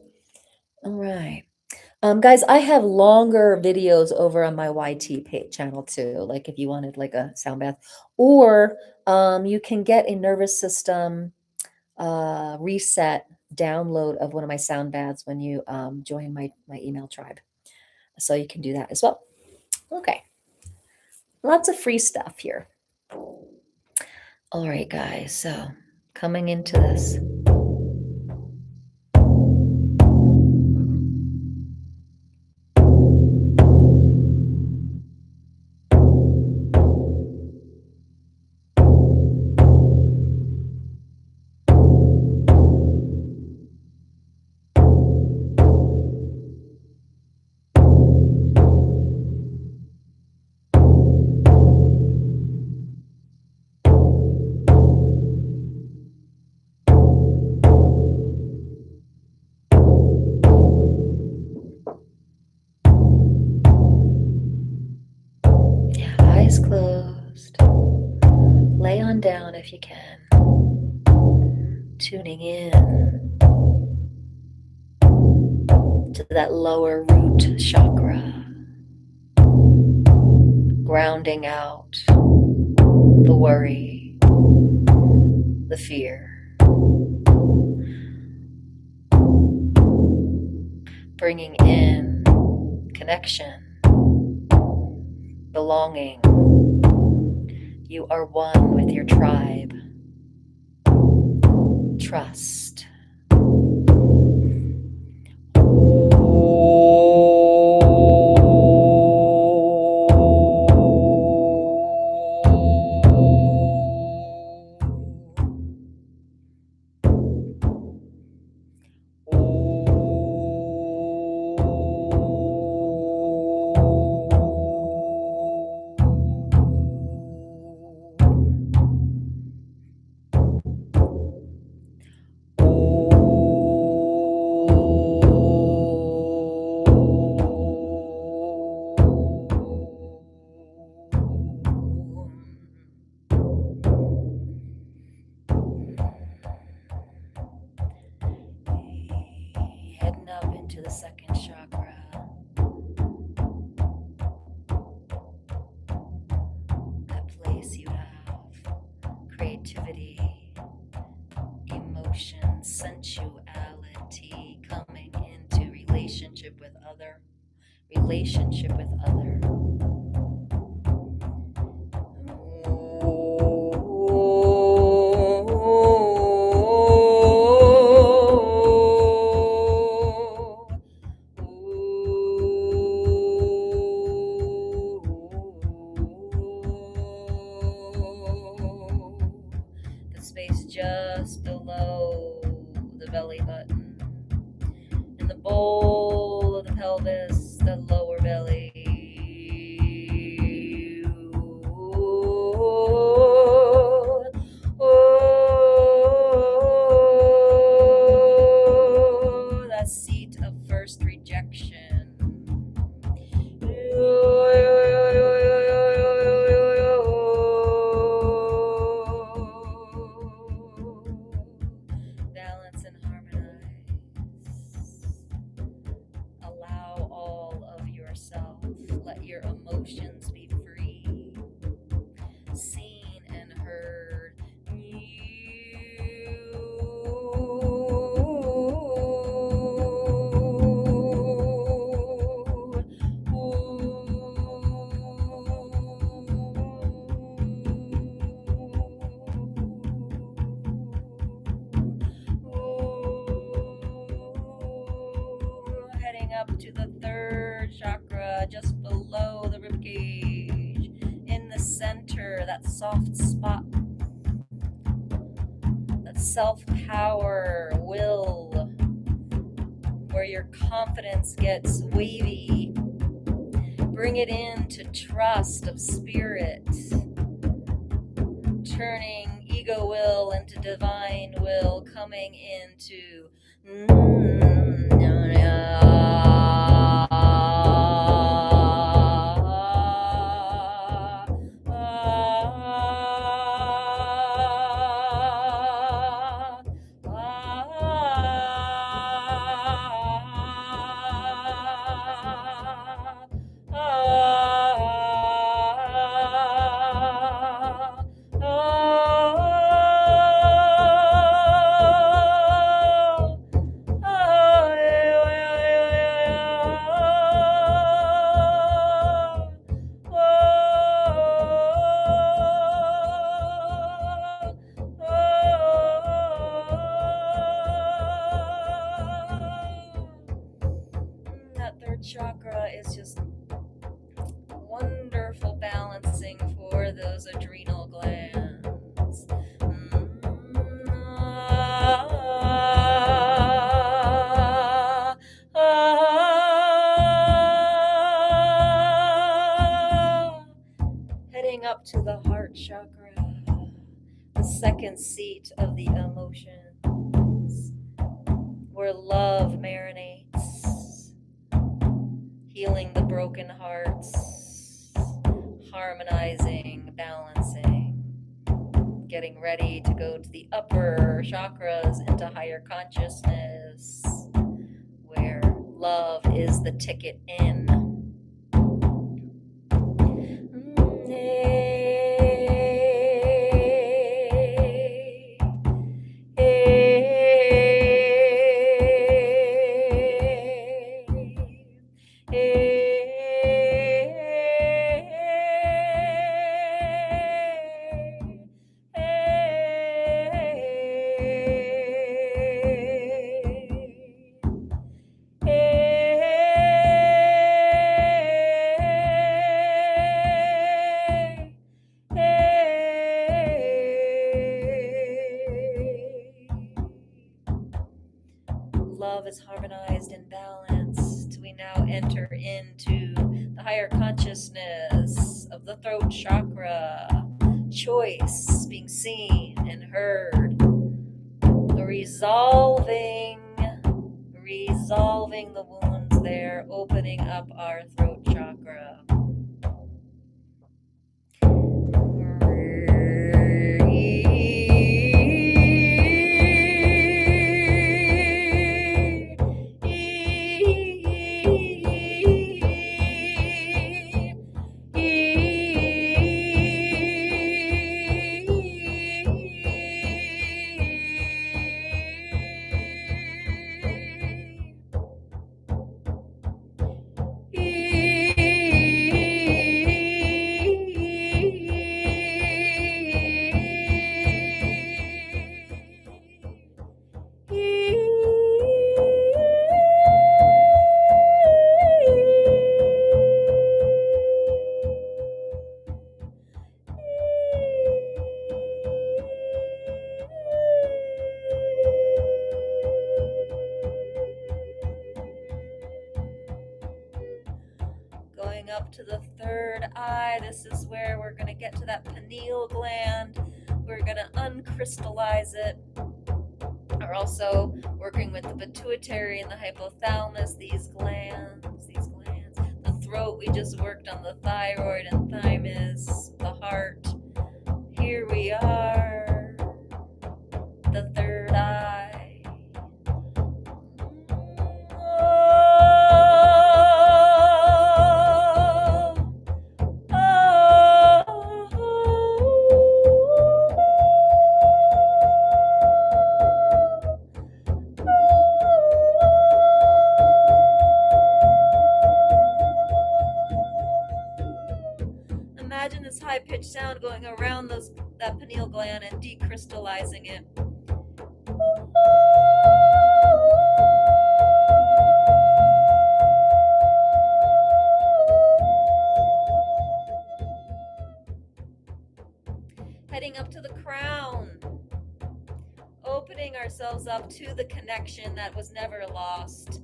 All right. Guys, I have longer videos over on my YT channel too. Like if you wanted like a sound bath, or you can get a nervous system reset download of one of my sound baths when you join my email tribe. So you can do that as well. Okay, lots of free stuff here. All right, guys. So coming into this. if you can. Tuning in to that lower root chakra, grounding out the worry, the fear, bringing in connection, belonging. You are one with your tribe. Trust. Heading up into the second chakra. That place you have creativity, emotion, sensuality, coming into relationship with other. The space just below the belly button, in the bowl of the pelvis, the lower belly. That seat of first rejection. Balance and harmonize. Allow all of yourself. Let your emotions be free, seen and heard. Heading up to the third chakra, just below the ribcage, in the center, that soft spot, that self-power, will, where your confidence gets wavy. Bring it into trust of spirit, turning ego will into divine will, coming into chakra is just wonderful balancing for those adrenal glands. Heading up to the heart chakra, the second seat of the emotions, where love marinates, healing the broken hearts, harmonizing, balancing. getting ready to go to the upper chakras into higher consciousness, where love is the ticket in. Love is harmonized and balanced. We now enter into the higher consciousness of the throat chakra. Choice being seen and heard. Resolving the wounds there, opening up our throat chakra. Going up to the third eye, this is where we're going to get to that pineal gland. We're going to uncrystallize it. We're also working with the pituitary and the hypothalamus, these glands. The throat, we just worked on the thyroid and thymus, the heart. Here we are, the third eye. Imagine this high-pitched sound going around that pineal gland and decrystallizing it. Heading up to the crown, opening ourselves up to the connection that was never lost,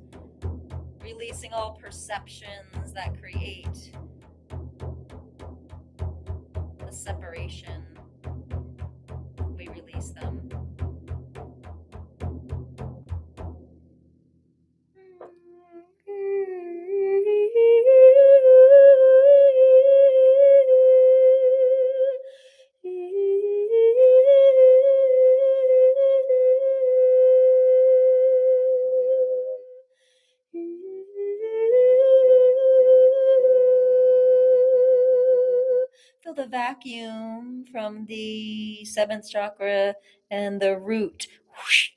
releasing all perceptions that create the separation. We release them. Feel the vacuum from the seventh chakra and the root. Whoosh.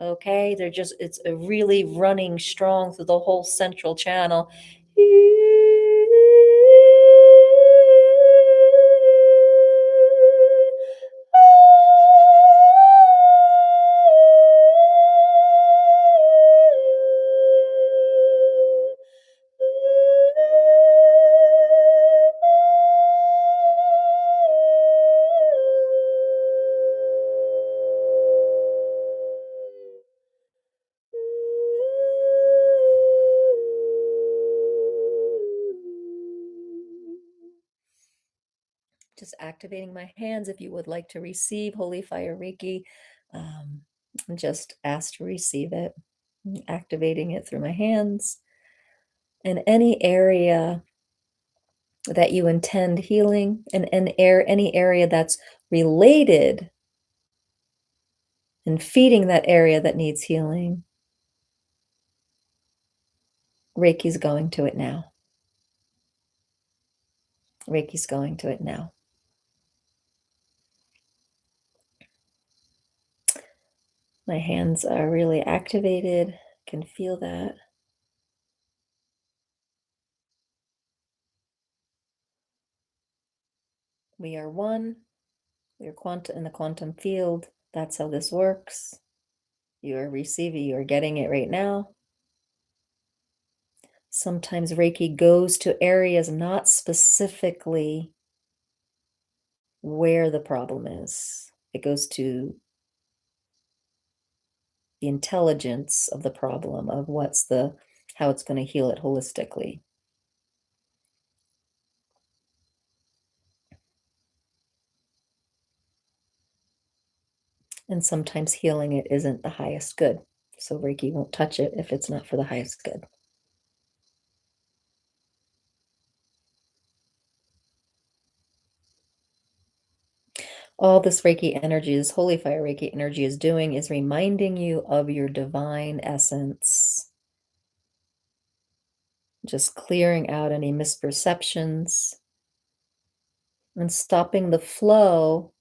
Okay, it's a really running strong through the whole central channel. Just activating my hands. If you would like to receive Holy Fire Reiki, just ask to receive it. Activating it through my hands. In any area that you intend healing, and any area that's related and feeding that area that needs healing, Reiki's going to it now. Reiki's going to it now. My hands are really activated. I can feel that. We are one. We are quantum in the quantum field. That's how this works. You are receiving, you are getting it right now. Sometimes Reiki goes to areas not specifically where the problem is. It goes to the intelligence of the problem, of how it's going to heal it holistically. And sometimes healing it isn't the highest good. So Reiki won't touch it if it's not for the highest good. All this Reiki energy, this holy fire Reiki energy is doing is reminding you of your divine essence. Just clearing out any misperceptions and stopping the flow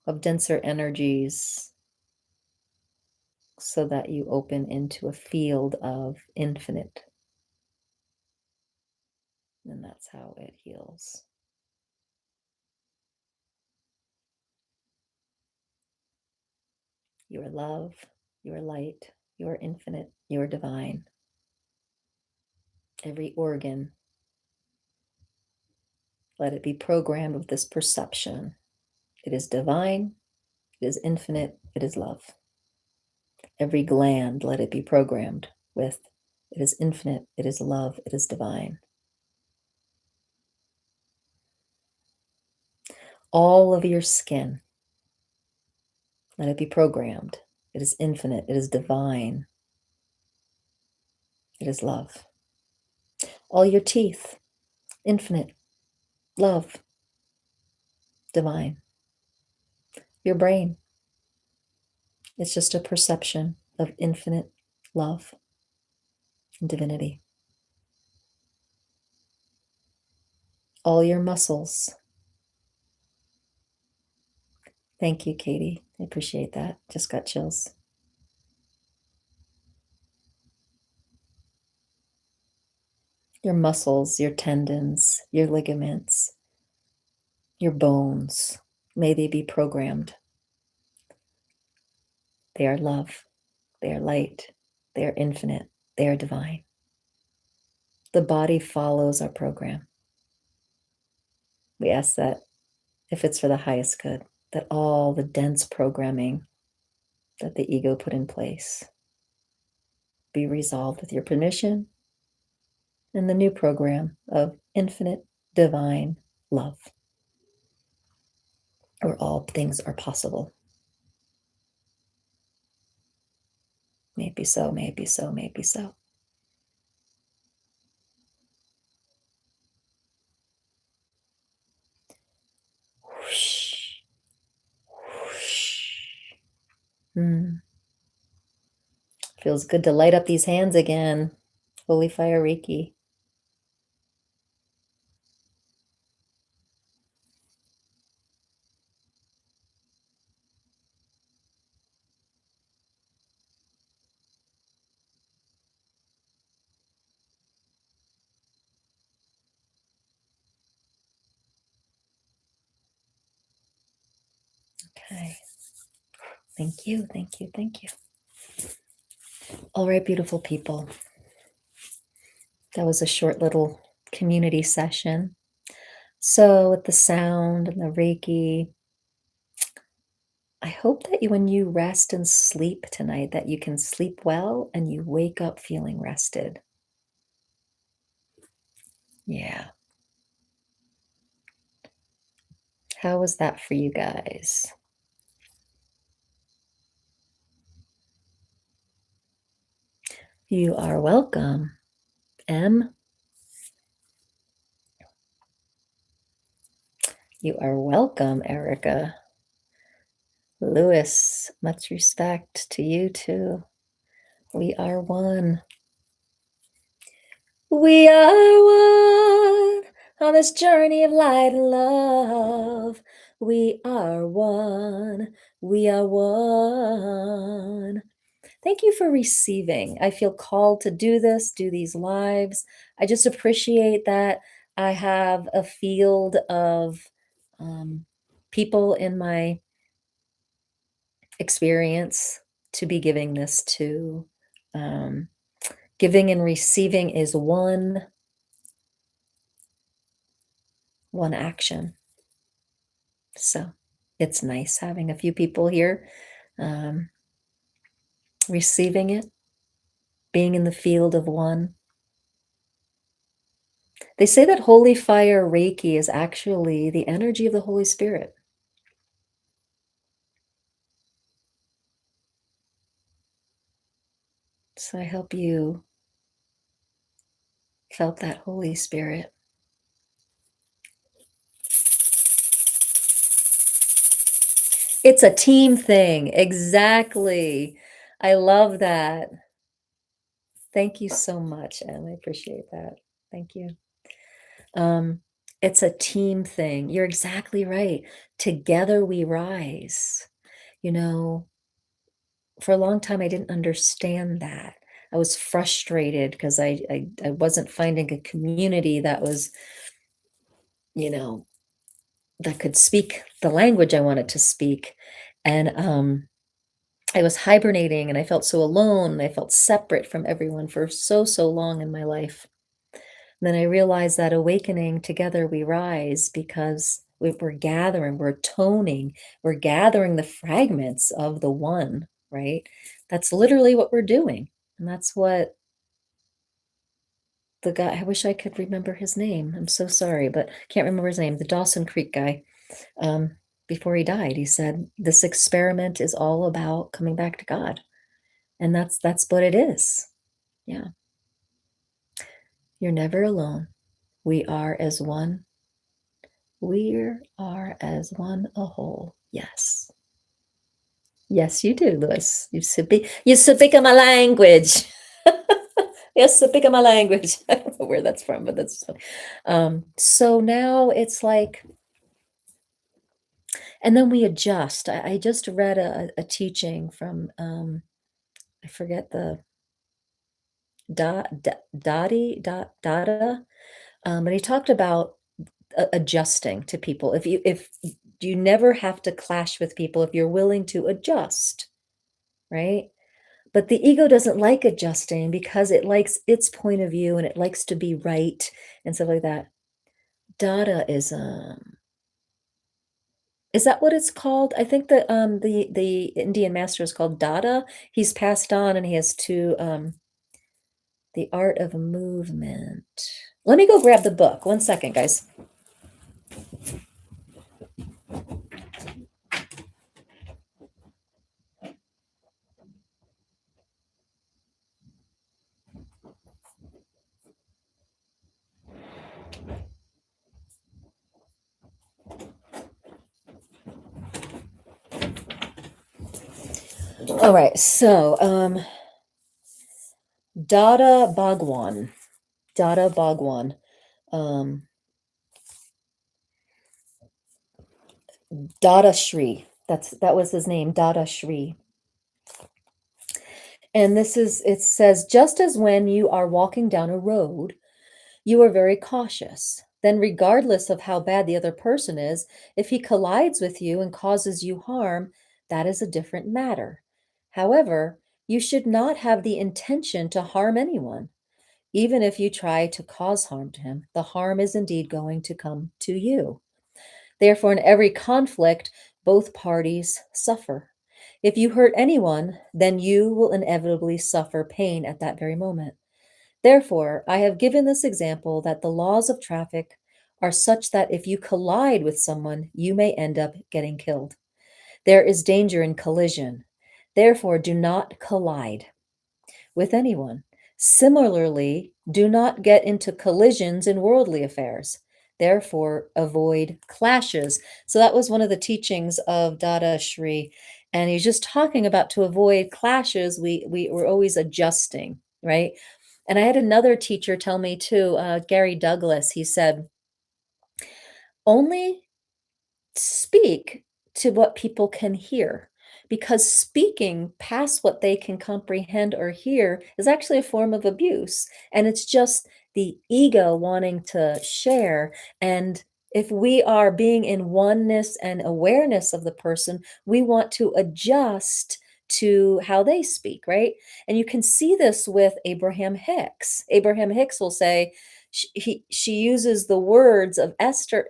of denser energies so that you open into a field of infinite. And that's how it heals. You are love, you are light, you are infinite, you are divine. Every organ, let it be programmed with this perception. It is divine, it is infinite, it is love. Every gland, let it be programmed with it is infinite, it is love, it is divine. All of your skin, let it be programmed. It is infinite, it is divine, it is love. All your teeth, infinite, love, divine. Your brain, it's just a perception of infinite love and divinity. All your muscles. Thank you, Katie. I appreciate that. Just got chills. Your muscles, your tendons, your ligaments, your bones, may they be programmed. They are love. They are light. They are infinite. They are divine. The body follows our program. We ask that if it's for the highest good, that all the dense programming that the ego put in place be resolved with your permission and the new program of infinite divine love, where all things are possible. May it be so, may it be so, may it be so. Whoosh. Whoosh. Feels good to light up these hands again. Holy fire Reiki. Okay. Thank you, thank you, thank you. All right, beautiful people. That was a short little community session. So with the sound and the Reiki, I hope that when you rest and sleep tonight, that you can sleep well and you wake up feeling rested. Yeah. How was that for you guys? You are welcome. M. You are welcome, Erica. Lewis, much respect to you too. We are one. We are one on this journey of light and love. We are one. We are one. Thank you for receiving. I feel called to do this, do these lives. I just appreciate that I have a field of people in my experience to be giving this to. Giving and receiving is one action. So it's nice having a few people here receiving it, being in the field of one. They say that holy fire Reiki is actually the energy of the Holy Spirit. So I hope you felt that Holy Spirit. It's a team thing. Exactly. I love that. Thank you so much, Em. I appreciate that. Thank you. It's a team thing. You're exactly right. Together we rise. You know, for a long time, I didn't understand that. I was frustrated because I wasn't finding a community that was, you know, that could speak the language I wanted to speak. And I was hibernating and I felt so alone and I felt separate from everyone for so long in my life. And then I realized that awakening together we rise because we're gathering, we're toning, we're gathering the fragments of the one, right? That's literally what we're doing. And that's what the guy, I wish I could remember his name. I'm so sorry, but can't remember his name. The Dawson Creek guy. Before he died, he said, this experiment is all about coming back to God. And that's what it is. Yeah. You're never alone. We are as one. We are as one a whole. Yes. Yes, you do, Louis. You speak my language. Yes, speak my language. I don't know where that's from, but that's funny. So now it's like, and then we adjust. I just read a teaching from I forget the Dada, but he talked about adjusting to people. If you never have to clash with people if you're willing to adjust, right? But the ego doesn't like adjusting because it likes its point of view and it likes to be right and stuff like that. Dadaism. Is that what it's called? I think that the Indian master is called Dada. He's passed on and he has two The Art of Movement. Let me go grab the book. 1 second, guys. All right, so Dada Bhagwan. Dada Bhagwan. Dada Shri. That was his name, Dada Shri. And it says, just as when you are walking down a road, you are very cautious. Then, regardless of how bad the other person is, if he collides with you and causes you harm, that is a different matter. However, you should not have the intention to harm anyone. Even if you try to cause harm to him, the harm is indeed going to come to you. Therefore, in every conflict, both parties suffer. If you hurt anyone, then you will inevitably suffer pain at that very moment. Therefore, I have given this example that the laws of traffic are such that if you collide with someone, you may end up getting killed. There is danger in collision. Therefore, do not collide with anyone. Similarly, do not get into collisions in worldly affairs. Therefore, avoid clashes. So that was one of the teachings of Dada Shri. And he's just talking about to avoid clashes, we were always adjusting, right? And I had another teacher tell me too, Gary Douglas, he said, only speak to what people can hear, because speaking past what they can comprehend or hear is actually a form of abuse, and it's just the ego wanting to share. And if we are being in oneness and awareness of the person, we want to adjust to how they speak, right? And you can see this with Abraham Hicks. Abraham Hicks will say, she uses the words of Esther,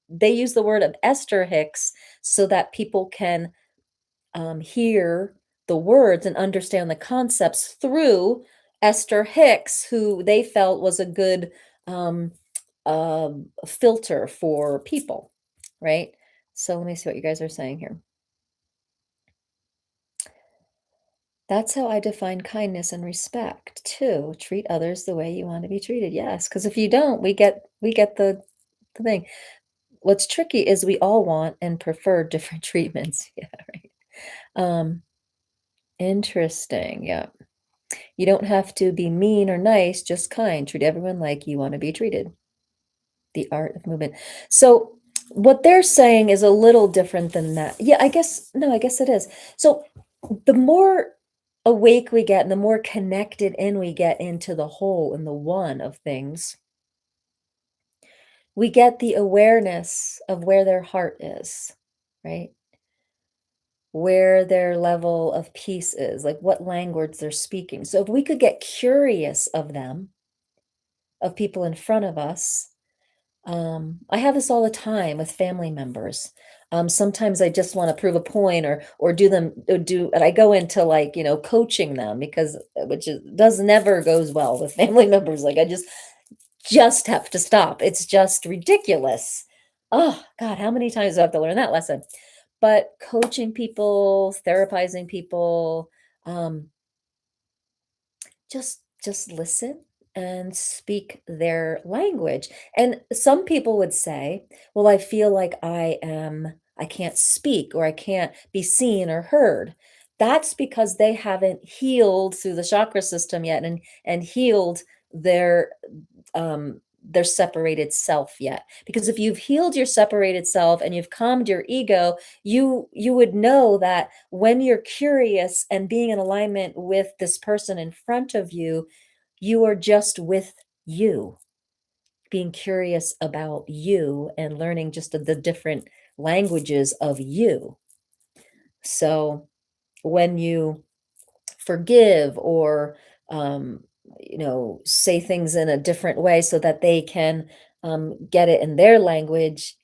they use the word of Esther Hicks so that people can hear the words and understand the concepts through Esther Hicks, who they felt was a good um, filter for people, right? So let me see what you guys are saying here. That's how I define kindness and respect too. Treat others the way you want to be treated. Yes, because if you don't, we get the thing. What's tricky is we all want and prefer different treatments. Yeah, right. Um, Interesting. Yeah. You don't have to be mean or nice, just kind. Treat everyone like you want to be treated. The art of movement. So what they're saying is a little different than that. Yeah, I guess, no, I guess it is. So the more awake we get and the more connected in we get into the whole and the one of things, we get the awareness of where their heart is, right? Where their level of peace is, like what language they're speaking. So if we could get curious of them, of people in front of us, I have this all the time with family members. Sometimes I just want to prove a point or do them or do, and I go into like, coaching them because which is, does never goes well with family members. Like I just have to stop. It's just ridiculous. Oh God, how many times do I have to learn that lesson? But coaching people, therapizing people, um, just listen and speak their language. And some people would say, well, I feel like I can't speak or I can't be seen or heard. That's because they haven't healed through the chakra system yet and healed their their separated self yet. Because if you've healed your separated self and you've calmed your ego, you would know that when you're curious and being in alignment with this person in front of you, you are just with you, being curious about you and learning just the different languages of you. So when you forgive or say things in a different way so that they can get it in their language,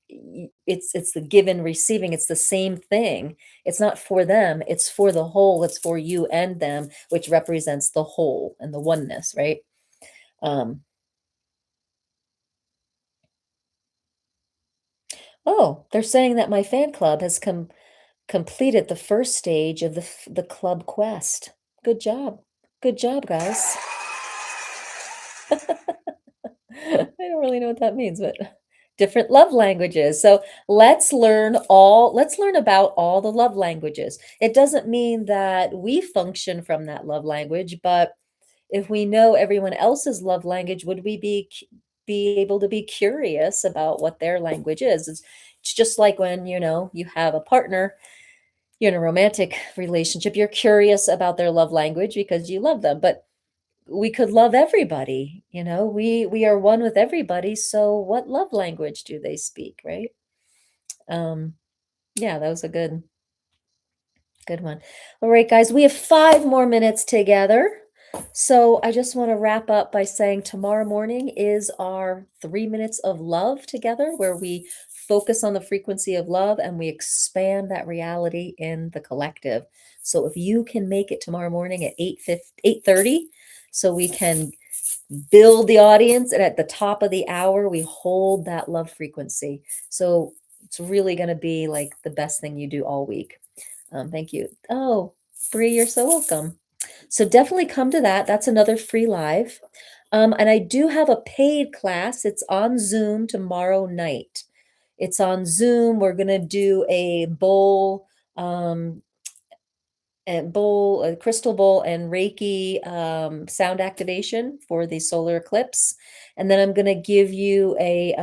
it's the give and receiving. It's the same thing. It's not for them, it's for the whole. It's for you and them, which represents the whole and the oneness, right? um oh, they're saying that my fan club has completed the first stage of the club quest. Good job. Good job, guys. I don't really know what that means, but different love languages. So let's learn about all the love languages. It doesn't mean that we function from that love language, but if we know everyone else's love language, would we be able to be curious about what their language is? It's just like when, you have a partner, you're in a romantic relationship, you're curious about their love language because you love them. But we could love everybody, we are one with everybody, so what love language do they speak, right? um yeah, that was a good one. All right, guys, we have 5 more minutes together, so I just want to wrap up by saying tomorrow morning is our 3 minutes of love together, where we focus on the frequency of love and we expand that reality in the collective. So if you can make it tomorrow morning at 8:30, so we can build the audience, and at the top of the hour we hold that love frequency. So it's really going to be like the best thing you do all week. Thank you. Oh, Bree, you're so welcome. So definitely come to that. That's another free live. And I do have a paid class. It's on Zoom tomorrow night. It's on Zoom. We're gonna do um, a crystal bowl and Reiki sound activation for the solar eclipse. And then I'm gonna give you a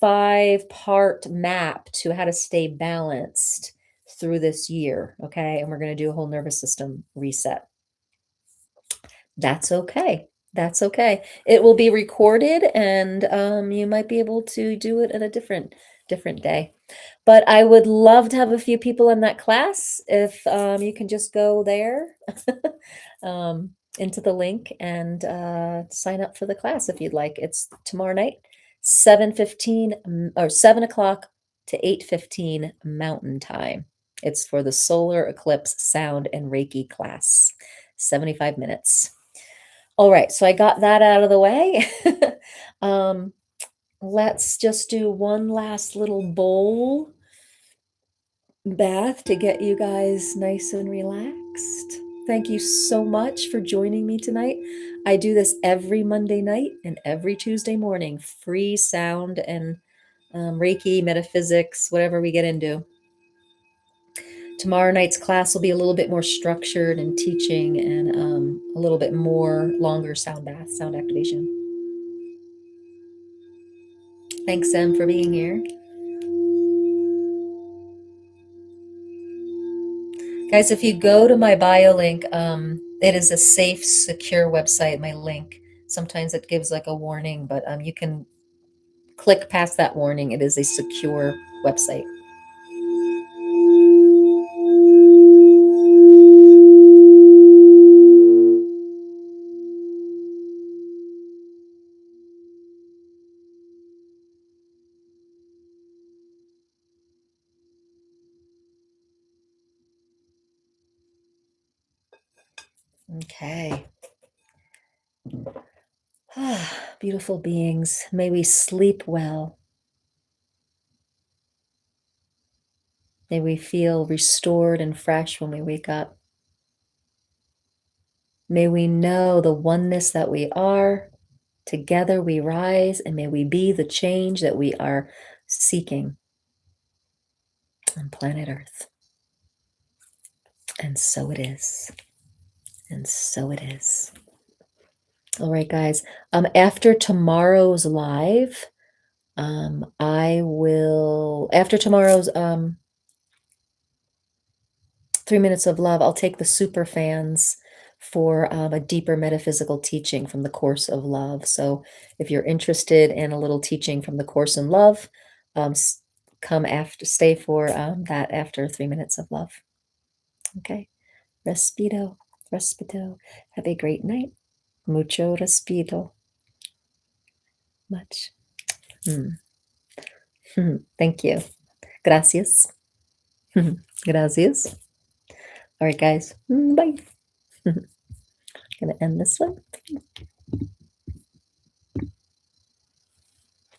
5-part map to how to stay balanced through this year. Okay. And we're gonna do a whole nervous system reset. That's okay. That's okay. It will be recorded, and you might be able to do it at a different day. But I would love to have a few people in that class. If you can just go there into the link and sign up for the class if you'd like. It's tomorrow night, 7:15 or 7 o'clock to 8:15 Mountain Time. It's for the solar eclipse sound and Reiki class, 75 minutes. All right, so I got that out of the way. um, let's just do one last little bowl bath to get you guys nice and relaxed. Thank you so much for joining me tonight. I do this every Monday night and every Tuesday morning, free sound and Reiki, metaphysics, whatever we get into. Tomorrow night's class will be a little bit more structured and teaching and a little bit more longer sound bath, sound activation. Thanks, Em, for being here. Guys, if you go to my bio link, it is a safe, secure website, my link. Sometimes it gives like a warning, but you can click past that warning. It is a secure website. Okay. Beautiful beings, may we sleep well. May we feel restored and fresh when we wake up. May we know the oneness that we are. Together we rise, and may we be the change that we are seeking on planet Earth. And so it is. And so it is. All right, guys. After tomorrow's live, after tomorrow's 3 minutes of love, I'll take the super fans for a deeper metaphysical teaching from the Course of Love. So if you're interested in a little teaching from the Course in Love, stay for that after 3 minutes of love. Okay. Respiro. Have a great night. Mucho respiro. Much. Thank you. Gracias. Gracias. All right, guys. Bye. Gonna end this one.